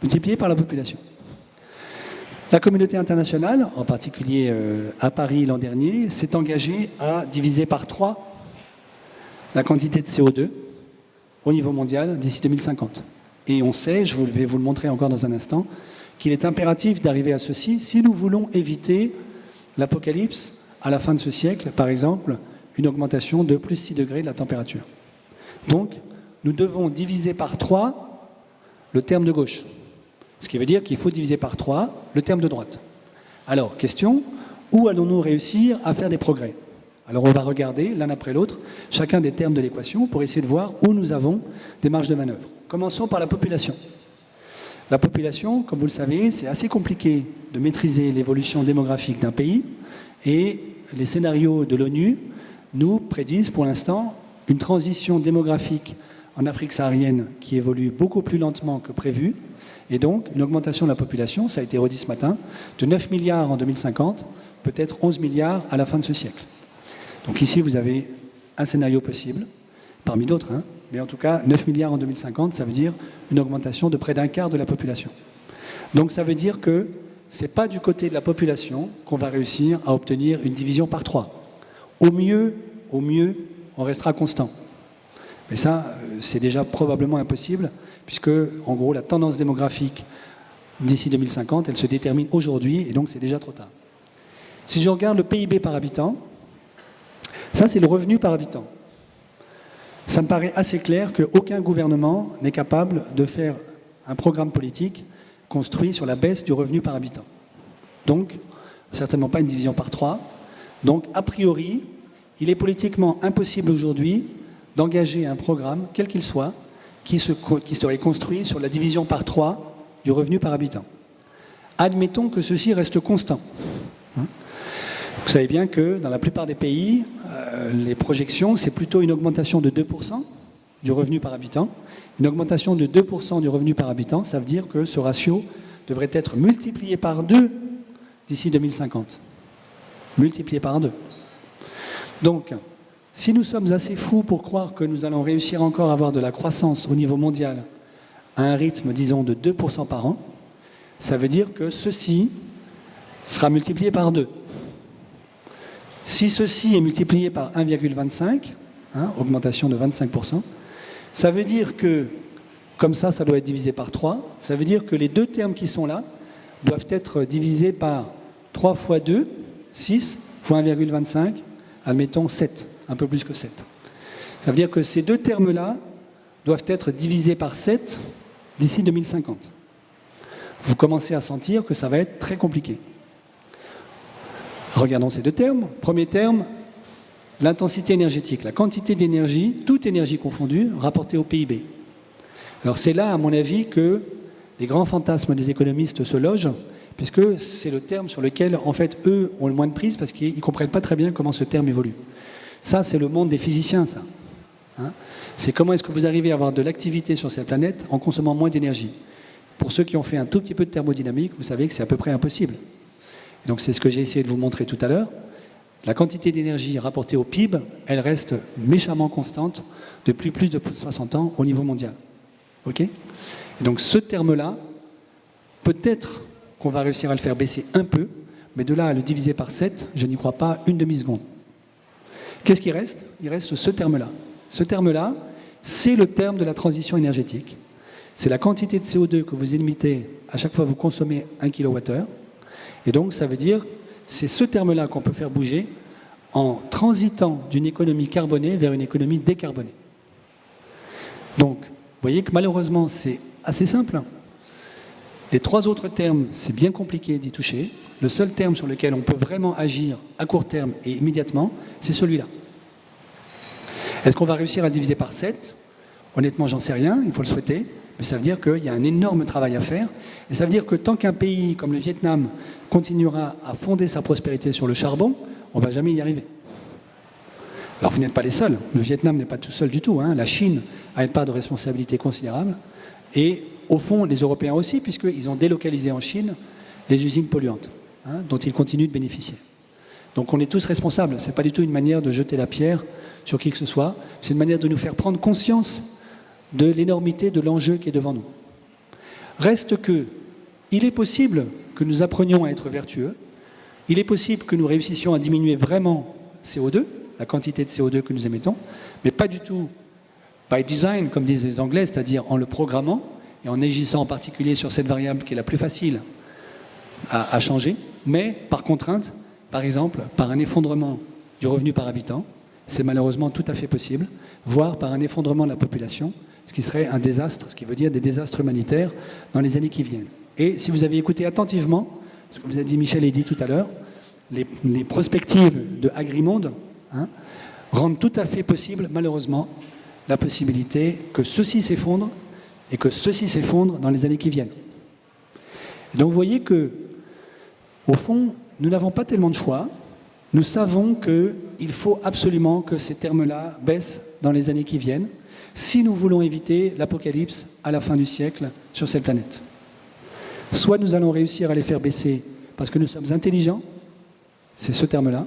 multiplié par la population. La communauté internationale, en particulier à Paris l'an dernier, s'est engagée à diviser par 3 la quantité de CO2 au niveau mondial d'ici 2050. Et on sait, je vais vous le montrer encore dans un instant, qu'il est impératif d'arriver à ceci si nous voulons éviter l'apocalypse à la fin de ce siècle, par exemple, une augmentation de plus 6 degrés de la température. Donc, nous devons diviser par 3 le terme de gauche. Ce qui veut dire qu'il faut diviser par 3 le terme de droite. Alors, question, où allons-nous réussir à faire des progrès? Alors, on va regarder l'un après l'autre chacun des termes de l'équation pour essayer de voir où nous avons des marges de manœuvre. Commençons par la population. La population, comme vous le savez, c'est assez compliqué de maîtriser l'évolution démographique d'un pays et les scénarios de l'ONU nous prédisent pour l'instant une transition démographique en Afrique saharienne qui évolue beaucoup plus lentement que prévu et donc une augmentation de la population, ça a été redit ce matin, de 9 milliards en 2050, peut-être 11 milliards à la fin de ce siècle. Donc ici, vous avez un scénario possible, parmi d'autres, hein, mais en tout cas, 9 milliards en 2050, ça veut dire une augmentation de près d'un quart de la population. Donc ça veut dire que ce n'est pas du côté de la population qu'on va réussir à obtenir une division par 3. Au mieux, on restera constant. Mais ça, c'est déjà probablement impossible, puisque, en gros, la tendance démographique d'ici 2050, elle se détermine aujourd'hui, et donc c'est déjà trop tard. Si je regarde le PIB par habitant, ça, c'est le revenu par habitant. Ça me paraît assez clair qu'aucun gouvernement n'est capable de faire un programme politique construit sur la baisse du revenu par habitant. Donc, certainement pas une division par 3. Donc, a priori, il est politiquement impossible aujourd'hui d'engager un programme, quel qu'il soit, qui serait construit sur la division par 3 du revenu par habitant. Admettons que ceci reste constant. Vous savez bien que dans la plupart des pays, les projections, c'est plutôt une augmentation de 2% du revenu par habitant. Une augmentation de 2% du revenu par habitant, ça veut dire que ce ratio devrait être multiplié par 2 d'ici 2050. Multiplié par 2. Donc, si nous sommes assez fous pour croire que nous allons réussir encore à avoir de la croissance au niveau mondial à un rythme, disons, de 2% par an, ça veut dire que ceci sera multiplié par 2. Si ceci est multiplié par 1,25, augmentation de 25%, ça veut dire que, comme ça doit être divisé par 3, ça veut dire que les deux termes qui sont là doivent être divisés par 3 fois 2, 6, fois 1,25, admettons 7, un peu plus que 7. Ça veut dire que ces deux termes-là doivent être divisés par 7 d'ici 2050. Vous commencez à sentir que ça va être très compliqué. Regardons ces deux termes. Premier terme, l'intensité énergétique, la quantité d'énergie, toute énergie confondue, rapportée au PIB. Alors c'est là, à mon avis, que les grands fantasmes des économistes se logent, puisque c'est le terme sur lequel, en fait, eux ont le moins de prise parce qu'ils ne comprennent pas très bien comment ce terme évolue. Ça, c'est le monde des physiciens, ça. Hein, c'est comment est-ce que vous arrivez à avoir de l'activité sur cette planète en consommant moins d'énergie. Pour ceux qui ont fait un tout petit peu de thermodynamique, vous savez que c'est à peu près impossible. Et donc c'est ce que j'ai essayé de vous montrer tout à l'heure. La quantité d'énergie rapportée au PIB, elle reste méchamment constante depuis plus de 60 ans au niveau mondial. OK ? Et donc ce terme-là, peut-être qu'on va réussir à le faire baisser un peu, mais de là à le diviser par 7, je n'y crois pas une demi-seconde. Qu'est-ce qui reste ? Il reste ce terme-là. Ce terme-là, c'est le terme de la transition énergétique. C'est la quantité de CO2 que vous émettez à chaque fois que vous consommez 1 kWh. Et donc, ça veut dire, c'est ce terme-là qu'on peut faire bouger en transitant d'une économie carbonée vers une économie décarbonée. Donc, vous voyez que malheureusement, c'est assez simple. Les 3 autres termes, c'est bien compliqué d'y toucher. Le seul terme sur lequel on peut vraiment agir à court terme et immédiatement, c'est celui-là. Est-ce qu'on va réussir à le diviser par 7 ? Honnêtement, j'en sais rien, il faut le souhaiter. Mais ça veut dire qu'il y a un énorme travail à faire. Et ça veut dire que tant qu'un pays comme le Vietnam continuera à fonder sa prospérité sur le charbon, on ne va jamais y arriver. Alors vous n'êtes pas les seuls. Le Vietnam n'est pas tout seul du tout. Hein. La Chine a une part de responsabilité considérable. Et au fond, les Européens aussi, puisqu'ils ont délocalisé en Chine les usines polluantes, hein, dont ils continuent de bénéficier. Donc on est tous responsables. Ce n'est pas du tout une manière de jeter la pierre sur qui que ce soit. C'est une manière de nous faire prendre conscience de l'énormité de l'enjeu qui est devant nous. Reste que, il est possible que nous apprenions à être vertueux, il est possible que nous réussissions à diminuer vraiment CO2, la quantité de CO2 que nous émettons, mais pas du tout by design, comme disent les Anglais, c'est-à-dire en le programmant et en agissant en particulier sur cette variable qui est la plus facile à changer, mais par contrainte, par exemple, par un effondrement du revenu par habitant, c'est malheureusement tout à fait possible, voire par un effondrement de la population, ce qui serait un désastre, ce qui veut dire des désastres humanitaires dans les années qui viennent. Et si vous avez écouté attentivement ce que vous a dit Michel et Eddy tout à l'heure, les prospectives de Agrimonde rendent tout à fait possible, malheureusement, la possibilité que ceci s'effondre et que ceci s'effondre dans les années qui viennent. Et donc vous voyez que, au fond, nous n'avons pas tellement de choix. Nous savons qu'il faut absolument que ces termes-là baissent dans les années qui viennent, si nous voulons éviter l'apocalypse à la fin du siècle sur cette planète. Soit nous allons réussir à les faire baisser parce que nous sommes intelligents, c'est ce terme-là,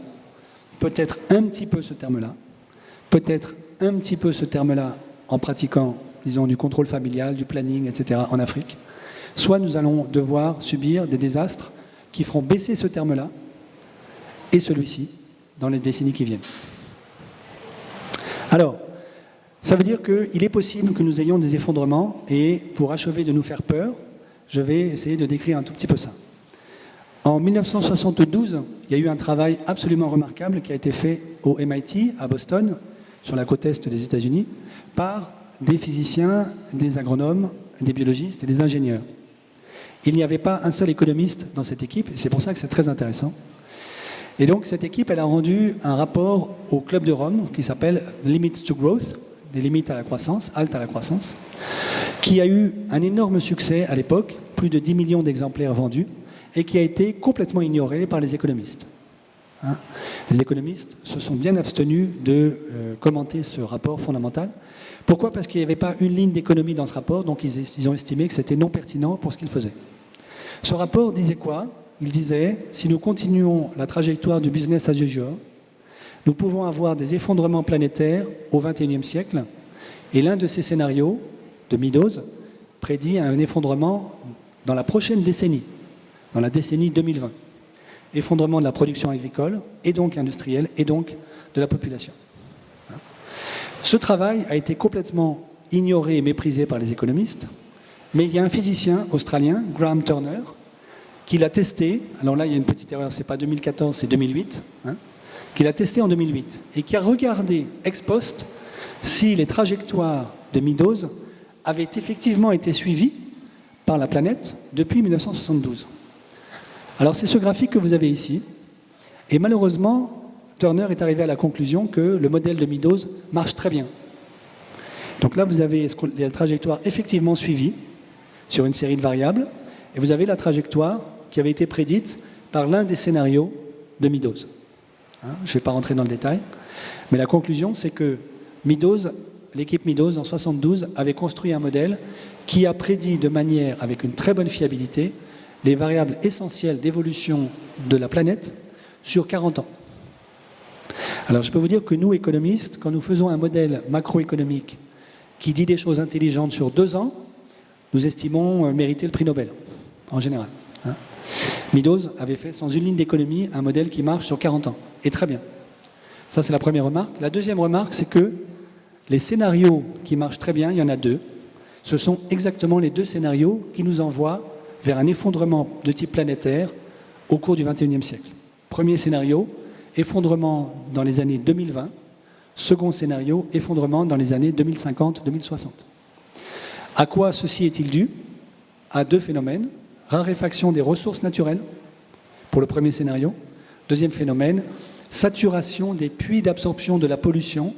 peut-être un petit peu ce terme-là, peut-être un petit peu ce terme-là en pratiquant, disons, du contrôle familial, du planning, etc. en Afrique, soit nous allons devoir subir des désastres qui feront baisser ce terme-là et celui-ci dans les décennies qui viennent. Alors, ça veut dire qu'il est possible que nous ayons des effondrements et pour achever de nous faire peur, je vais essayer de décrire un tout petit peu ça. En 1972, il y a eu un travail absolument remarquable qui a été fait au MIT, à Boston, sur la côte est des États-Unis, par des physiciens, des agronomes, des biologistes et des ingénieurs. Il n'y avait pas un seul économiste dans cette équipe, et c'est pour ça que c'est très intéressant. Et donc cette équipe, elle a rendu un rapport au Club de Rome qui s'appelle Limits to Growth, des limites à la croissance, halte à la croissance, qui a eu un énorme succès à l'époque, plus de 10 millions d'exemplaires vendus, et qui a été complètement ignoré par les économistes. Les économistes se sont bien abstenus de commenter ce rapport fondamental. Pourquoi ? Parce qu'il n'y avait pas une ligne d'économie dans ce rapport, donc ils ont estimé que c'était non pertinent pour ce qu'ils faisaient. Ce rapport disait quoi ? Il disait, si nous continuons la trajectoire du business as usual, nous pouvons avoir des effondrements planétaires au XXIe siècle, et l'un de ces scénarios, de Meadows, prédit un effondrement dans la prochaine décennie, dans la décennie 2020. Effondrement de la production agricole, et donc industrielle, et donc de la population. Ce travail a été complètement ignoré et méprisé par les économistes, mais il y a un physicien australien, Graham Turner, qui l'a testé, alors là il y a une petite erreur, c'est pas 2014, c'est 2008, qui l'a testé en 2008, et qui a regardé ex post si les trajectoires de Meadows avaient effectivement été suivies par la planète depuis 1972. Alors c'est ce graphique que vous avez ici, et malheureusement, Turner est arrivé à la conclusion que le modèle de Meadows marche très bien. Donc là, vous avez la trajectoire effectivement suivie sur une série de variables, et vous avez la trajectoire qui avait été prédite par l'un des scénarios de Meadows. Je ne vais pas rentrer dans le détail, mais la conclusion, c'est que l'équipe Meadows, en 1972, avait construit un modèle qui a prédit de manière, avec une très bonne fiabilité, les variables essentielles d'évolution de la planète sur 40 ans. Alors je peux vous dire que nous, économistes, quand nous faisons un modèle macroéconomique qui dit des choses intelligentes sur 2 ans, nous estimons mériter le prix Nobel, en général. Meadows avait fait, sans une ligne d'économie, un modèle qui marche sur 40 ans. Et très bien. Ça, c'est la première remarque. La deuxième remarque, c'est que les scénarios qui marchent très bien, il y en a 2. Ce sont exactement les 2 scénarios qui nous envoient vers un effondrement de type planétaire au cours du XXIe siècle. Premier scénario, effondrement dans les années 2020. Second scénario, effondrement dans les années 2050-2060. À quoi ceci est-il dû? À 2 phénomènes. Raréfaction des ressources naturelles, pour le premier scénario. Deuxième phénomène, saturation des puits d'absorption de la pollution,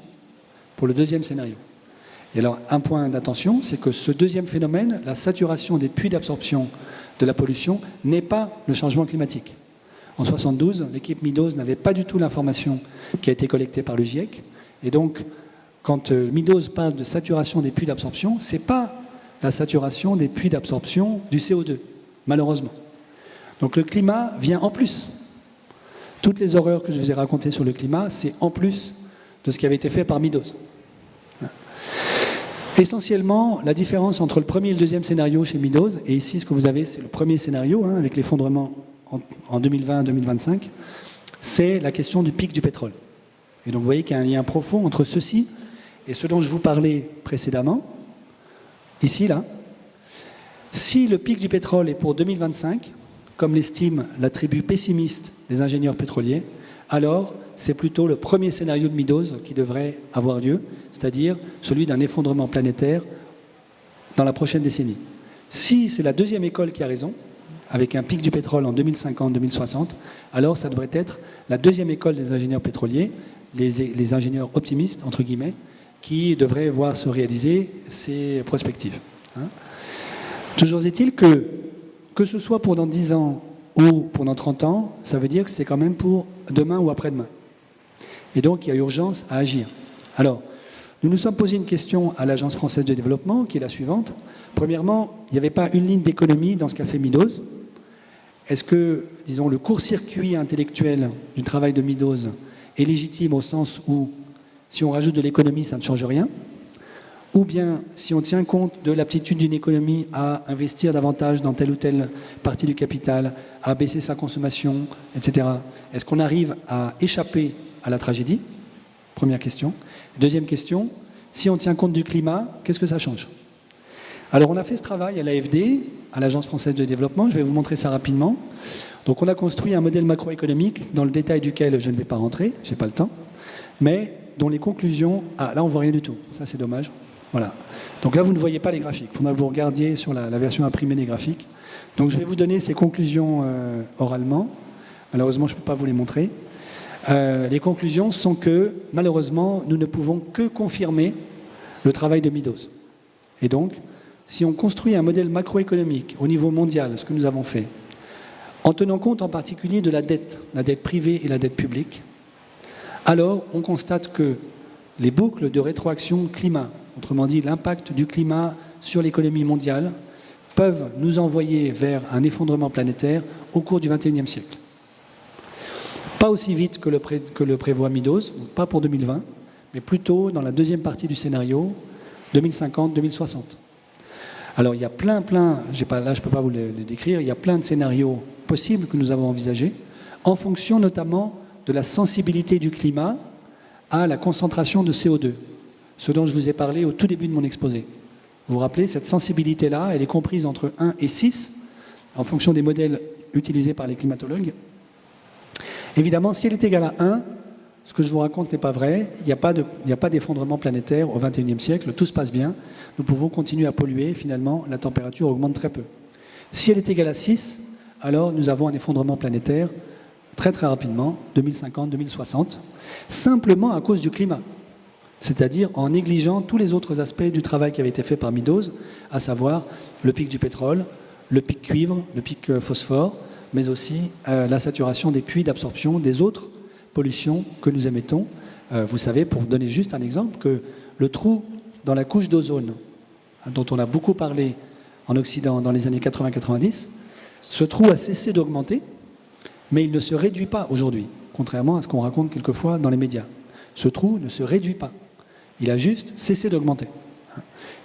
pour le deuxième scénario. Et alors, un point d'attention, c'est que ce deuxième phénomène, la saturation des puits d'absorption de la pollution, n'est pas le changement climatique. En 1972, l'équipe Meadows n'avait pas du tout l'information qui a été collectée par le GIEC. Et donc, quand Meadows parle de saturation des puits d'absorption, ce n'est pas la saturation des puits d'absorption du CO2, malheureusement. Donc le climat vient en plus. Toutes les horreurs que je vous ai racontées sur le climat, c'est en plus de ce qui avait été fait par Meadows. Essentiellement, la différence entre le premier et le deuxième scénario chez Meadows, et ici ce que vous avez, c'est le premier scénario, avec l'effondrement en 2020-2025, c'est la question du pic du pétrole. Et donc vous voyez qu'il y a un lien profond entre ceci et ce dont je vous parlais précédemment, ici, là. Si le pic du pétrole est pour 2025, comme l'estime la tribu pessimiste des ingénieurs pétroliers, alors c'est plutôt le premier scénario de Meadows qui devrait avoir lieu, c'est-à-dire celui d'un effondrement planétaire dans la prochaine décennie. Si c'est la deuxième école qui a raison, avec un pic du pétrole en 2050-2060, alors ça devrait être la deuxième école des ingénieurs pétroliers, les ingénieurs optimistes, entre guillemets, qui devraient voir se réaliser ces prospectives. Toujours est-il que ce soit pour dans 10 ans ou pour dans 30 ans, ça veut dire que c'est quand même pour demain ou après-demain. Et donc, il y a urgence à agir. Alors, nous nous sommes posé une question à l'Agence française de développement, qui est la suivante. Premièrement, il n'y avait pas une ligne d'économie dans ce qu'a fait Meadows. Est-ce que, disons, le court-circuit intellectuel du travail de Meadows est légitime au sens où, si on rajoute de l'économie, ça ne change rien? Ou bien, si on tient compte de l'aptitude d'une économie à investir davantage dans telle ou telle partie du capital, à baisser sa consommation, etc., est-ce qu'on arrive à échapper à la tragédie? Première question. Deuxième question, si on tient compte du climat, qu'est-ce que ça change? Alors, on a fait ce travail à l'AFD, à l'Agence française de développement. Je vais vous montrer ça rapidement. Donc, on a construit un modèle macroéconomique dans le détail duquel je ne vais pas rentrer, je n'ai pas le temps, mais dont les conclusions... Ah, là, on ne voit rien du tout. Ça, c'est dommage. Voilà. Donc là, vous ne voyez pas les graphiques. Il faudra que vous regardiez sur la version imprimée des graphiques. Donc je vais vous donner ces conclusions oralement. Malheureusement, je ne peux pas vous les montrer. Les conclusions sont que, malheureusement, nous ne pouvons que confirmer le travail de Meadows. Et donc, si on construit un modèle macroéconomique au niveau mondial, ce que nous avons fait, en tenant compte en particulier de la dette privée et la dette publique, alors on constate que les boucles de rétroaction climat, autrement dit l'impact du climat sur l'économie mondiale, peuvent nous envoyer vers un effondrement planétaire au cours du XXIe siècle. Pas aussi vite que le prévoit Meadows, pas pour 2020, mais plutôt dans la deuxième partie du scénario, 2050-2060. Alors il y a plein, là je ne peux pas vous les décrire, il y a plein de scénarios possibles que nous avons envisagés, en fonction notamment de la sensibilité du climat à la concentration de CO2, ce dont je vous ai parlé au tout début de mon exposé. Vous vous rappelez, cette sensibilité-là, elle est comprise entre 1 et 6, en fonction des modèles utilisés par les climatologues. Évidemment, si elle est égale à 1, ce que je vous raconte n'est pas vrai, il n'y a pas d'effondrement planétaire au XXIe siècle, tout se passe bien, nous pouvons continuer à polluer, finalement, la température augmente très peu. Si elle est égale à 6, alors nous avons un effondrement planétaire très très rapidement, 2050-2060, simplement à cause du climat, c'est-à-dire en négligeant tous les autres aspects du travail qui avait été fait par Meadows, à savoir le pic du pétrole, le pic cuivre, le pic phosphore, mais aussi la saturation des puits d'absorption des autres pollutions que nous émettons. Vous savez, pour donner juste un exemple, que le trou dans la couche d'ozone, dont on a beaucoup parlé en Occident dans les années 80-90, ce trou a cessé d'augmenter, mais il ne se réduit pas aujourd'hui, contrairement à ce qu'on raconte quelquefois dans les médias. Ce trou ne se réduit pas, il a juste cessé d'augmenter.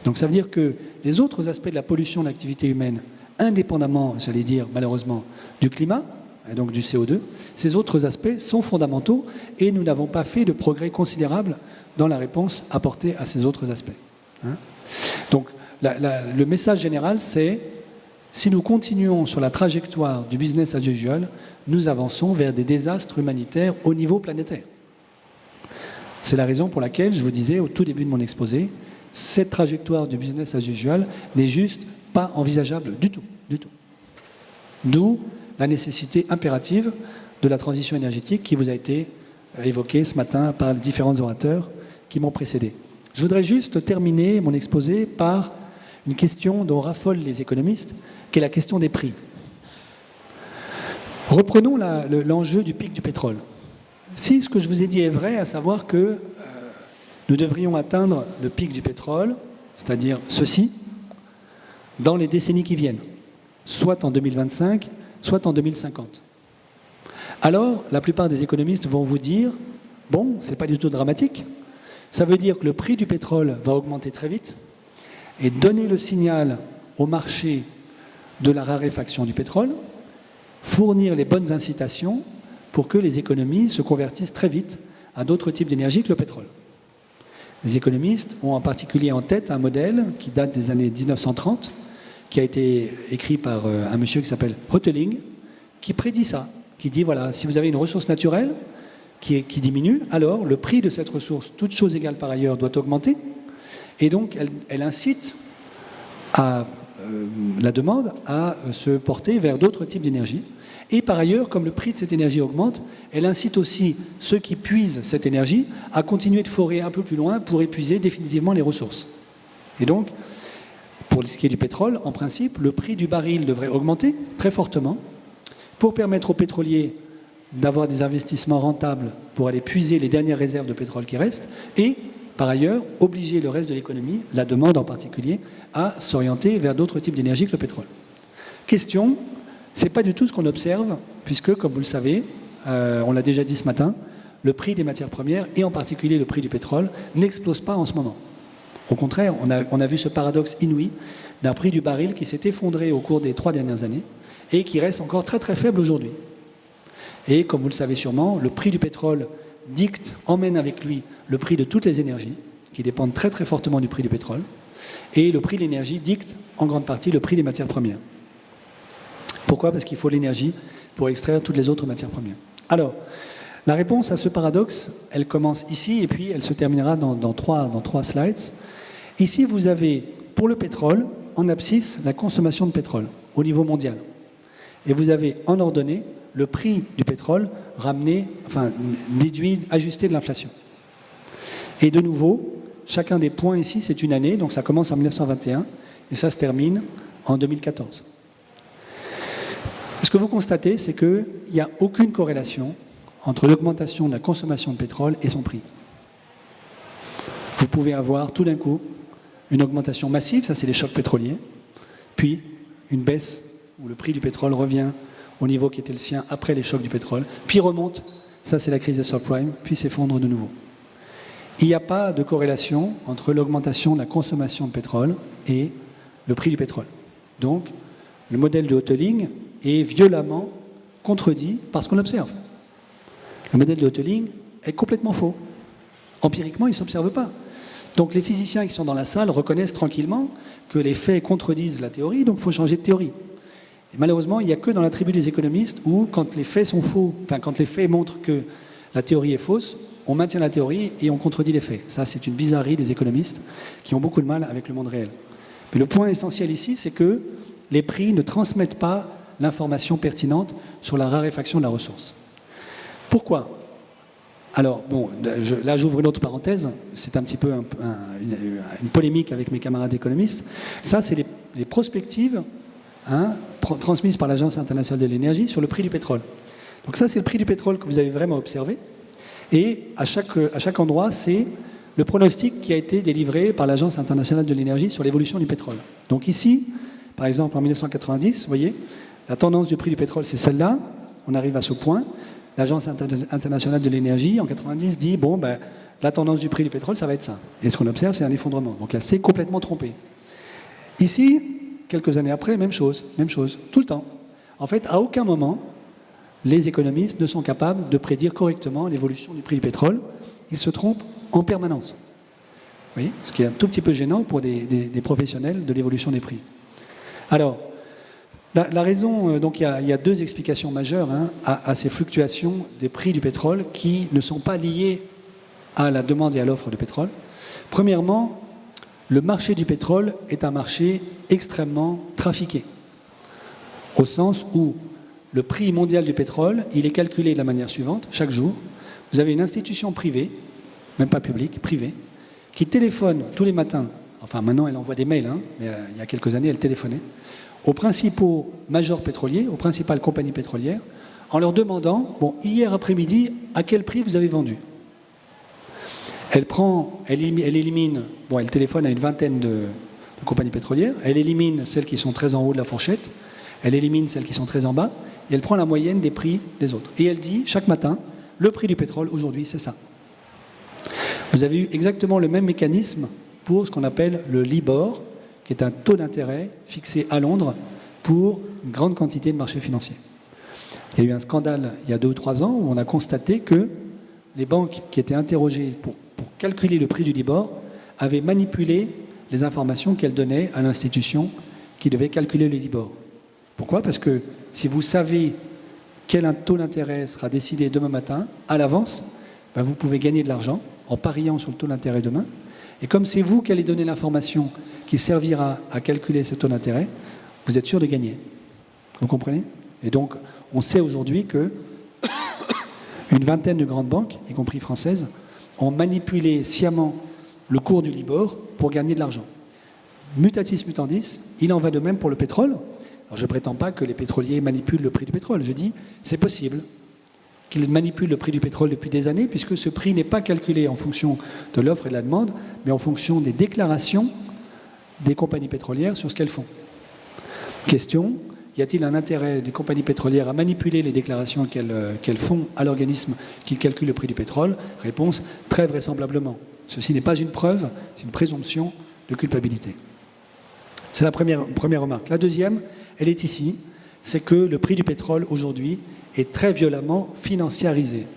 Donc ça veut dire que les autres aspects de la pollution de l'activité humaine, indépendamment, j'allais dire malheureusement, du climat, et donc du CO2, ces autres aspects sont fondamentaux et nous n'avons pas fait de progrès considérable dans la réponse apportée à ces autres aspects. Donc le message général, c'est si nous continuons sur la trajectoire du business as usual, nous avançons vers des désastres humanitaires au niveau planétaire. C'est la raison pour laquelle je vous disais au tout début de mon exposé, cette trajectoire du business as usual n'est juste pas envisageable du tout, du tout. D'où la nécessité impérative de la transition énergétique qui vous a été évoquée ce matin par les différents orateurs qui m'ont précédé. Je voudrais juste terminer mon exposé par une question dont raffolent les économistes, qui est la question des prix. Reprenons l'enjeu du pic du pétrole. Si ce que je vous ai dit est vrai, à savoir que nous devrions atteindre le pic du pétrole, c'est-à-dire ceci, dans les décennies qui viennent, soit en 2025, soit en 2050. Alors, la plupart des économistes vont vous dire, bon, c'est pas du tout dramatique, ça veut dire que le prix du pétrole va augmenter très vite et donner le signal au marché de la raréfaction du pétrole, fournir les bonnes incitations pour que les économies se convertissent très vite à d'autres types d'énergie que le pétrole. Les économistes ont en particulier en tête un modèle qui date des années 1930, qui a été écrit par un monsieur qui s'appelle Hotelling, qui prédit ça, qui dit, voilà, si vous avez une ressource naturelle qui diminue, alors le prix de cette ressource, toute chose égale par ailleurs, doit augmenter, et donc elle incite la demande à se porter vers d'autres types d'énergie. Et par ailleurs, comme le prix de cette énergie augmente, elle incite aussi ceux qui puisent cette énergie à continuer de forer un peu plus loin pour épuiser définitivement les ressources. Et donc, pour ce qui est du pétrole, en principe, le prix du baril devrait augmenter très fortement pour permettre aux pétroliers d'avoir des investissements rentables pour aller puiser les dernières réserves de pétrole qui restent et, par ailleurs, obliger le reste de l'économie, la demande en particulier, à s'orienter vers d'autres types d'énergie que le pétrole. Question, ce n'est pas du tout ce qu'on observe, puisque, comme vous le savez, on l'a déjà dit ce matin, le prix des matières premières, et en particulier le prix du pétrole, n'explose pas en ce moment. Au contraire, on a vu ce paradoxe inouï d'un prix du baril qui s'est effondré au cours des 3 dernières années et qui reste encore très très faible aujourd'hui. Et comme vous le savez sûrement, le prix du pétrole emmène avec lui le prix de toutes les énergies, qui dépendent très très fortement du prix du pétrole, et le prix de l'énergie dicte en grande partie le prix des matières premières. Pourquoi ? Parce qu'il faut l'énergie pour extraire toutes les autres matières premières. Alors, la réponse à ce paradoxe, elle commence ici et puis elle se terminera dans trois slides. Ici, vous avez, pour le pétrole, en abscisse, la consommation de pétrole au niveau mondial. Et vous avez, en ordonnée, le prix du pétrole ramené, enfin, déduit, ajusté de l'inflation. Et de nouveau, chacun des points ici, c'est une année, donc ça commence en 1921 et ça se termine en 2014. Ce que vous constatez, c'est qu'il n'y a aucune corrélation entre l'augmentation de la consommation de pétrole et son prix. Vous pouvez avoir tout d'un coup une augmentation massive, ça c'est les chocs pétroliers, puis une baisse où le prix du pétrole revient au niveau qui était le sien après les chocs du pétrole, puis remonte, ça c'est la crise des subprimes, puis s'effondre de nouveau. Il n'y a pas de corrélation entre l'augmentation de la consommation de pétrole et le prix du pétrole. Donc, le modèle de Hotelling est violemment contredit par ce qu'on observe. Le modèle de Hotelling est complètement faux. Empiriquement, il ne s'observe pas. Donc les physiciens qui sont dans la salle reconnaissent tranquillement que les faits contredisent la théorie, donc il faut changer de théorie. Et malheureusement, il n'y a que dans la tribu des économistes où, quand les faits sont faux, enfin quand les faits montrent que la théorie est fausse, on maintient la théorie et on contredit les faits. Ça, c'est une bizarrerie des économistes qui ont beaucoup de mal avec le monde réel. Mais le point essentiel ici, c'est que les prix ne transmettent pas l'information pertinente sur la raréfaction de la ressource. Pourquoi ? Alors, bon, là j'ouvre une autre parenthèse, c'est un petit peu une polémique avec mes camarades économistes. Ça, c'est les prospectives transmise par l'Agence internationale de l'énergie sur le prix du pétrole. Donc ça, c'est le prix du pétrole que vous avez vraiment observé. Et à chaque endroit, c'est le pronostic qui a été délivré par l'Agence internationale de l'énergie sur l'évolution du pétrole. Donc ici, par exemple, en 1990, vous voyez, la tendance du prix du pétrole, c'est celle-là. On arrive à ce point. L'Agence internationale de l'énergie, en 90, dit, bon, ben, la tendance du prix du pétrole, ça va être ça. Et ce qu'on observe, c'est un effondrement. Donc elle s'est complètement trompée. Ici, quelques années après, même chose, tout le temps. En fait, à aucun moment, les économistes ne sont capables de prédire correctement l'évolution du prix du pétrole. Ils se trompent en permanence. Vous voyez, ce qui est un tout petit peu gênant pour des professionnels de l'évolution des prix. Alors, la raison, donc il y a deux explications majeures à ces fluctuations des prix du pétrole qui ne sont pas liées à la demande et à l'offre de pétrole. Premièrement, le marché du pétrole est un marché extrêmement trafiqué, au sens où le prix mondial du pétrole, il est calculé de la manière suivante. Chaque jour, vous avez une institution privée, même pas publique, privée, qui téléphone tous les matins, enfin maintenant elle envoie des mails, mais il y a quelques années elle téléphonait, aux principaux majors pétroliers, aux principales compagnies pétrolières, en leur demandant, bon, hier après-midi, à quel prix vous avez vendu ? Elle élimine, bon, elle téléphone à une vingtaine de compagnies pétrolières, elle élimine celles qui sont très en haut de la fourchette, elle élimine celles qui sont très en bas, et elle prend la moyenne des prix des autres. Et elle dit, chaque matin, le prix du pétrole, aujourd'hui, c'est ça. Vous avez eu exactement le même mécanisme pour ce qu'on appelle le LIBOR, qui est un taux d'intérêt fixé à Londres pour une grande quantité de marchés financiers. Il y a eu un scandale il y a 2 ou 3 ans où on a constaté que les banques qui étaient interrogées pour calculer le prix du LIBOR avaient manipulé les informations qu'elles donnaient à l'institution qui devait calculer le LIBOR. Pourquoi ? Parce que si vous savez quel taux d'intérêt sera décidé demain matin, à l'avance, ben vous pouvez gagner de l'argent en pariant sur le taux d'intérêt demain. Et comme c'est vous qui allez donner l'information qui servira à calculer ce taux d'intérêt, vous êtes sûr de gagner. Vous comprenez ? Et donc, on sait aujourd'hui que une vingtaine de grandes banques, y compris françaises, ont manipulé sciemment le cours du LIBOR pour gagner de l'argent. Mutatis mutandis, il en va de même pour le pétrole. Alors, je ne prétends pas que les pétroliers manipulent le prix du pétrole. Je dis, c'est possible qu'ils manipulent le prix du pétrole depuis des années, puisque ce prix n'est pas calculé en fonction de l'offre et de la demande, mais en fonction des déclarations des compagnies pétrolières sur ce qu'elles font. Question, y a-t-il un intérêt des compagnies pétrolières à manipuler les déclarations qu'elles font à l'organisme qui calcule le prix du pétrole ? Réponse, très vraisemblablement. Ceci n'est pas une preuve, c'est une présomption de culpabilité. C'est la première remarque. La deuxième, elle est ici, c'est que le prix du pétrole aujourd'hui est très violemment financiarisé.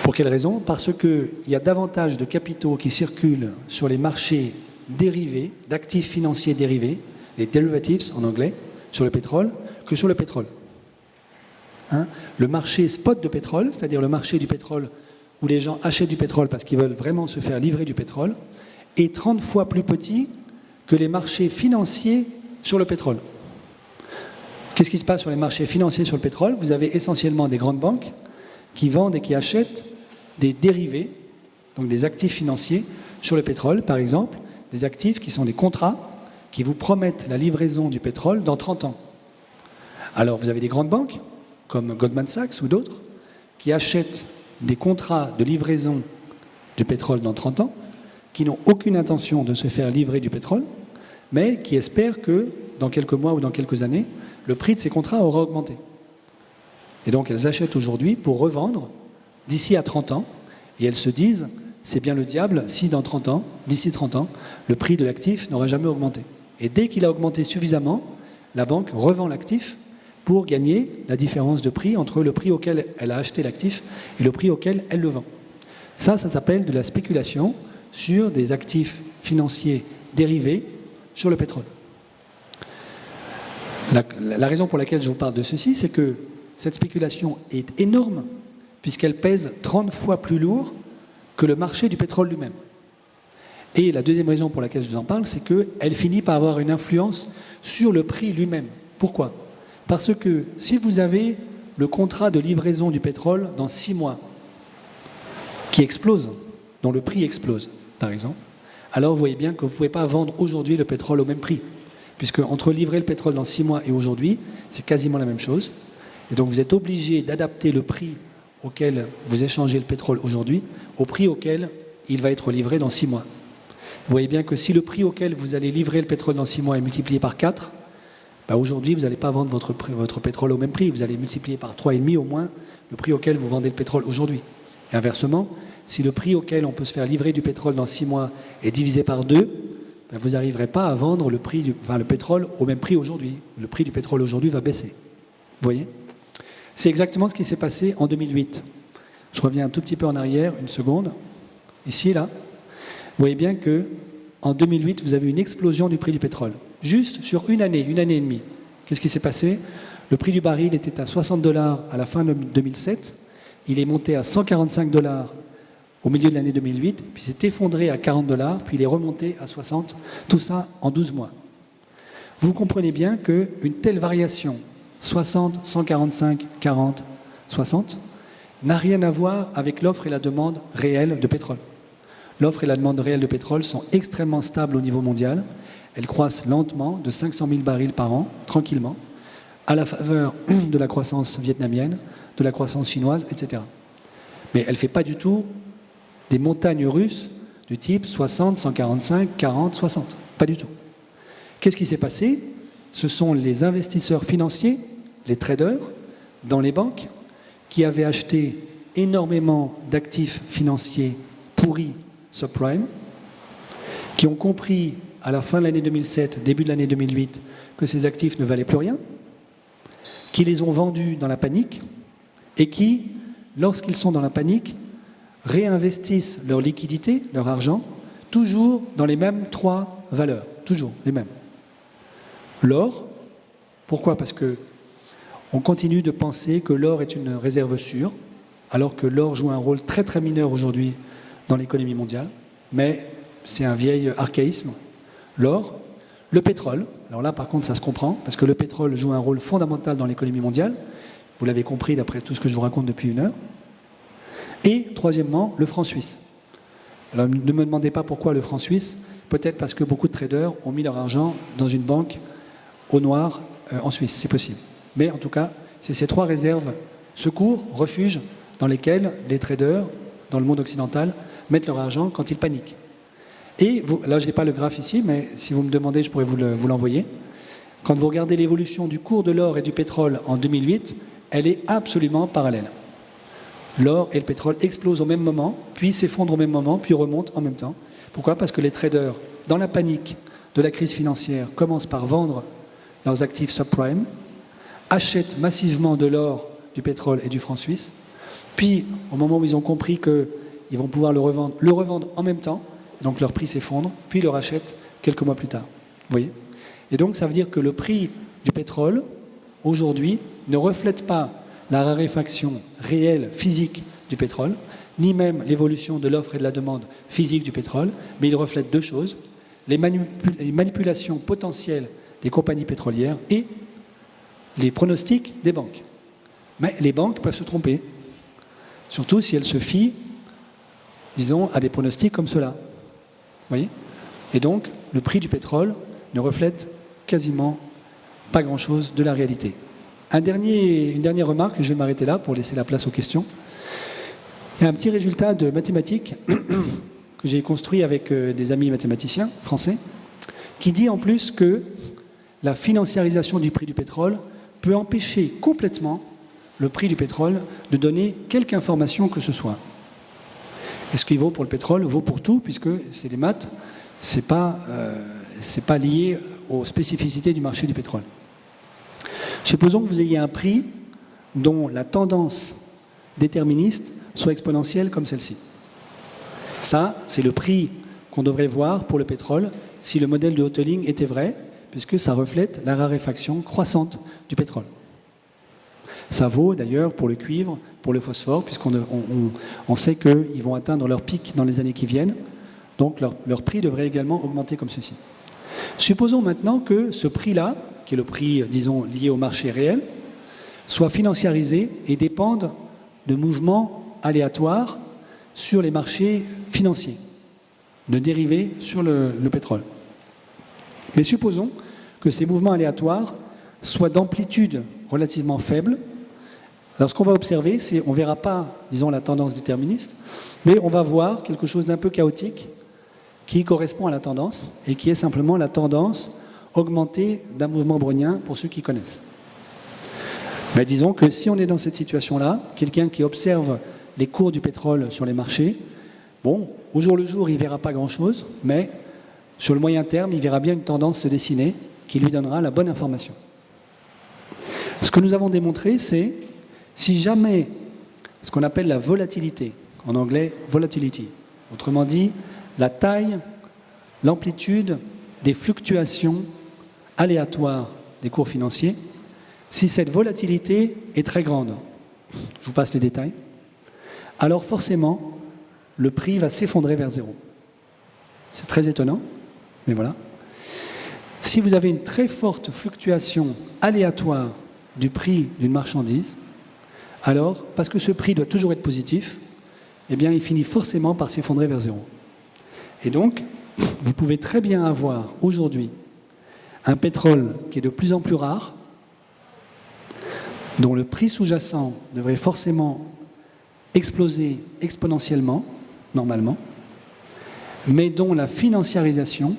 Pour quelle raison ? Parce qu'il y a davantage de capitaux qui circulent sur les marchés dérivés, d'actifs financiers dérivés, les derivatives en anglais, sur le pétrole, que sur le pétrole. Le marché spot de pétrole, c'est-à-dire le marché du pétrole où les gens achètent du pétrole parce qu'ils veulent vraiment se faire livrer du pétrole, est 30 fois plus petit que les marchés financiers sur le pétrole. Qu'est-ce qui se passe sur les marchés financiers sur le pétrole ? Vous avez essentiellement des grandes banques qui vendent et qui achètent des dérivés, donc des actifs financiers sur le pétrole, par exemple, des actifs qui sont des contrats qui vous promettent la livraison du pétrole dans 30 ans. Alors vous avez des grandes banques, comme Goldman Sachs ou d'autres, qui achètent des contrats de livraison du pétrole dans 30 ans, qui n'ont aucune intention de se faire livrer du pétrole, mais qui espèrent que dans quelques mois ou dans quelques années, le prix de ces contrats aura augmenté. Et donc elles achètent aujourd'hui pour revendre d'ici à 30 ans, et elles se disent, c'est bien le diable si dans 30 ans, d'ici 30 ans, le prix de l'actif n'aura jamais augmenté. Et dès qu'il a augmenté suffisamment, la banque revend l'actif pour gagner la différence de prix entre le prix auquel elle a acheté l'actif et le prix auquel elle le vend. Ça s'appelle de la spéculation sur des actifs financiers dérivés sur le pétrole. La raison pour laquelle je vous parle de ceci, c'est que cette spéculation est énorme, puisqu'elle pèse 30 fois plus lourd que le marché du pétrole lui-même. Et la deuxième raison pour laquelle je vous en parle, c'est qu'elle finit par avoir une influence sur le prix lui-même. Pourquoi ? Parce que si vous avez le contrat de livraison du pétrole dans 6 mois, qui explose, dont le prix explose, par exemple, alors vous voyez bien que vous ne pouvez pas vendre aujourd'hui le pétrole au même prix. puisque entre livrer le pétrole dans 6 mois et aujourd'hui, c'est quasiment la même chose. Et donc vous êtes obligé d'adapter le prix auquel vous échangez le pétrole aujourd'hui au prix auquel il va être livré dans 6 mois. Vous voyez bien que si le prix auquel vous allez livrer le pétrole dans 6 mois est multiplié par 4, aujourd'hui, vous n'allez pas vendre votre pétrole au même prix. Vous allez multiplier par 3,5 au moins le prix auquel vous vendez le pétrole aujourd'hui. Et inversement, si le prix auquel on peut se faire livrer du pétrole dans 6 mois est divisé par 2, vous n'arriverez pas à vendre le pétrole au même prix aujourd'hui. Le prix du pétrole aujourd'hui va baisser. Vous voyez ? C'est exactement ce qui s'est passé en 2008. Je reviens un tout petit peu en arrière, une seconde. Ici, là. Vous voyez bien qu'en 2008, vous avez une explosion du prix du pétrole. Juste sur une année et demie. Qu'est-ce qui s'est passé? Le prix du baril était à $60 à la fin de 2007. Il est monté à $145 au milieu de l'année 2008, puis s'est effondré à $40, puis il est remonté à 60, tout ça en 12 mois. Vous comprenez bien qu'une telle variation, 60, 145, 40, 60, n'a rien à voir avec l'offre et la demande réelle de pétrole. L'offre et la demande réelle de pétrole sont extrêmement stables au niveau mondial. Elles croissent lentement, de 500 000 barils par an, tranquillement, à la faveur de la croissance vietnamienne, de la croissance chinoise, etc. Mais elle ne fait pas du tout des montagnes russes du type 60, 145, 40, 60. Pas du tout. Qu'est-ce qui s'est passé? Ce sont les investisseurs financiers, les traders, dans les banques, qui avaient acheté énormément d'actifs financiers pourris subprime, qui ont compris à la fin de l'année 2007, début de l'année 2008, que ces actifs ne valaient plus rien, qui les ont vendus dans la panique et qui, lorsqu'ils sont dans la panique, réinvestissent leur liquidité, leur argent, toujours dans les mêmes 3 valeurs, toujours les mêmes. L'or, pourquoi? Parce que on continue de penser que l'or est une réserve sûre, alors que l'or joue un rôle très très mineur aujourd'hui dans l'économie mondiale, mais c'est un vieil archaïsme. L'or, le pétrole, alors là par contre ça se comprend, parce que le pétrole joue un rôle fondamental dans l'économie mondiale, vous l'avez compris d'après tout ce que je vous raconte depuis 1 heure, et troisièmement, le franc suisse. Alors ne me demandez pas pourquoi le franc suisse, peut-être parce que beaucoup de traders ont mis leur argent dans une banque au noir en Suisse, c'est possible. Mais en tout cas, c'est ces 3 réserves, secours, refuges, dans lesquels les traders, dans le monde occidental, mettent leur argent quand ils paniquent. Et vous, là, je n'ai pas le graphe ici, mais si vous me demandez, je pourrais vous l'envoyer. Quand vous regardez l'évolution du cours de l'or et du pétrole en 2008, elle est absolument parallèle. L'or et le pétrole explosent au même moment, puis s'effondrent au même moment, puis remontent en même temps. Pourquoi? Parce que les traders, dans la panique de la crise financière, commencent par vendre leurs actifs subprime, achètent massivement de l'or, du pétrole et du franc suisse, puis au moment où ils ont compris qu'ils vont pouvoir le revendre en même temps, donc leur prix s'effondre, puis ils le rachètent quelques mois plus tard. Vous voyez? Et donc ça veut dire que le prix du pétrole, aujourd'hui, ne reflète pas la raréfaction réelle, physique du pétrole, ni même l'évolution de l'offre et de la demande physique du pétrole, mais il reflète 2 choses, les manipulations potentielles des compagnies pétrolières et les pronostics des banques. Mais les banques peuvent se tromper, surtout si elles se fient, disons, à des pronostics comme cela. Vous voyez? Et donc, le prix du pétrole ne reflète quasiment pas grand-chose de la réalité. Une dernière remarque, je vais m'arrêter là pour laisser la place aux questions. Il y a un petit résultat de mathématiques que j'ai construit avec des amis mathématiciens français, qui dit en plus que la financiarisation du prix du pétrole peut empêcher complètement le prix du pétrole de donner quelque information que ce soit. Et ce qui vaut pour le pétrole vaut pour tout, puisque c'est des maths, c'est pas lié aux spécificités du marché du pétrole. Supposons que vous ayez un prix dont la tendance déterministe soit exponentielle comme celle-ci. Ça, c'est le prix qu'on devrait voir pour le pétrole si le modèle de Hotelling était vrai, puisque ça reflète la raréfaction croissante du pétrole. Ça vaut d'ailleurs pour le cuivre, pour le phosphore, puisqu'on sait qu'ils vont atteindre leur pic dans les années qui viennent, donc leur prix devrait également augmenter comme ceci. Supposons maintenant que ce prix-là, qui est le prix, disons, lié au marché réel, soit financiarisé et dépende de mouvements aléatoires sur les marchés financiers, de dérivés sur le pétrole. Mais supposons que ces mouvements aléatoires soient d'amplitude relativement faible. Alors ce qu'on va observer, c'est, on ne verra pas, disons, la tendance déterministe, mais on va voir quelque chose d'un peu chaotique qui correspond à la tendance et qui est simplement la tendance augmentée d'un mouvement brownien pour ceux qui connaissent. Mais disons que si on est dans cette situation-là, quelqu'un qui observe les cours du pétrole sur les marchés, bon, au jour le jour, il ne verra pas grand-chose, mais sur le moyen terme, il verra bien une tendance se dessiner qui lui donnera la bonne information. Ce que nous avons démontré, c'est si jamais ce qu'on appelle la volatilité, en anglais volatility, autrement dit, la taille, l'amplitude des fluctuations aléatoires des cours financiers, si cette volatilité est très grande, je vous passe les détails, alors forcément, le prix va s'effondrer vers zéro. C'est très étonnant, mais voilà. Si vous avez une très forte fluctuation aléatoire du prix d'une marchandise, alors, parce que ce prix doit toujours être positif, eh bien, il finit forcément par s'effondrer vers zéro. Et donc, vous pouvez très bien avoir aujourd'hui un pétrole qui est de plus en plus rare, dont le prix sous-jacent devrait forcément exploser exponentiellement, normalement, mais dont la financiarisation,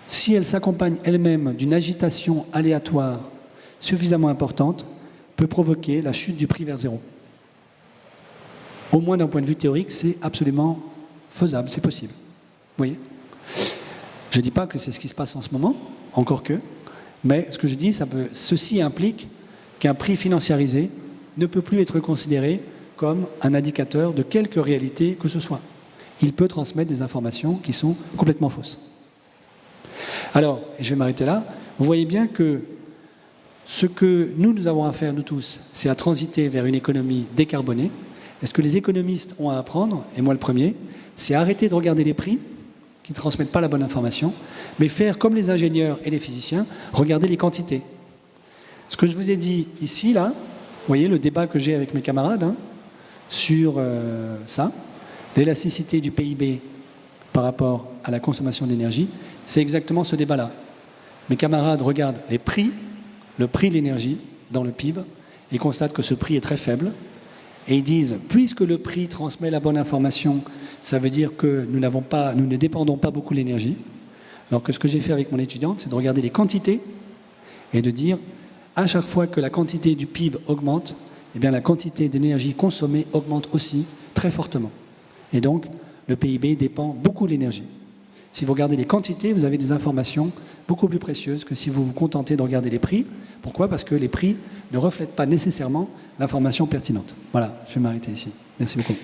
si elle s'accompagne elle-même d'une agitation aléatoire suffisamment importante, peut provoquer la chute du prix vers zéro. Au moins d'un point de vue théorique, c'est absolument faisable, c'est possible. Vous voyez ? Je ne dis pas que c'est ce qui se passe en ce moment, encore que, mais ce que je dis, ceci implique qu'un prix financiarisé ne peut plus être considéré comme un indicateur de quelque réalité que ce soit. Il peut transmettre des informations qui sont complètement fausses. Alors, je vais m'arrêter là. Vous voyez bien que ce que nous avons à faire, nous tous, c'est à transiter vers une économie décarbonée. Et ce que les économistes ont à apprendre, et moi le premier, c'est arrêter de regarder les prix qui ne transmettent pas la bonne information, mais faire comme les ingénieurs et les physiciens, regarder les quantités. Ce que je vous ai dit ici, là, vous voyez le débat que j'ai avec mes camarades sur ça, l'élasticité du PIB par rapport à la consommation d'énergie, c'est exactement ce débat-là. Mes camarades regardent les prix, le prix de l'énergie dans le PIB, et constatent que ce prix est très faible, et ils disent, puisque le prix transmet la bonne information, ça veut dire que nous ne dépendons pas beaucoup de l'énergie. Alors que ce que j'ai fait avec mon étudiante, c'est de regarder les quantités et de dire, à chaque fois que la quantité du PIB augmente, eh bien la quantité d'énergie consommée augmente aussi très fortement. Et donc, le PIB dépend beaucoup de l'énergie. Si vous regardez les quantités, vous avez des informations beaucoup plus précieuses que si vous vous contentez de regarder les prix. Pourquoi ? Parce que les prix ne reflètent pas nécessairement l'information pertinente. Voilà, je vais m'arrêter ici. Merci beaucoup.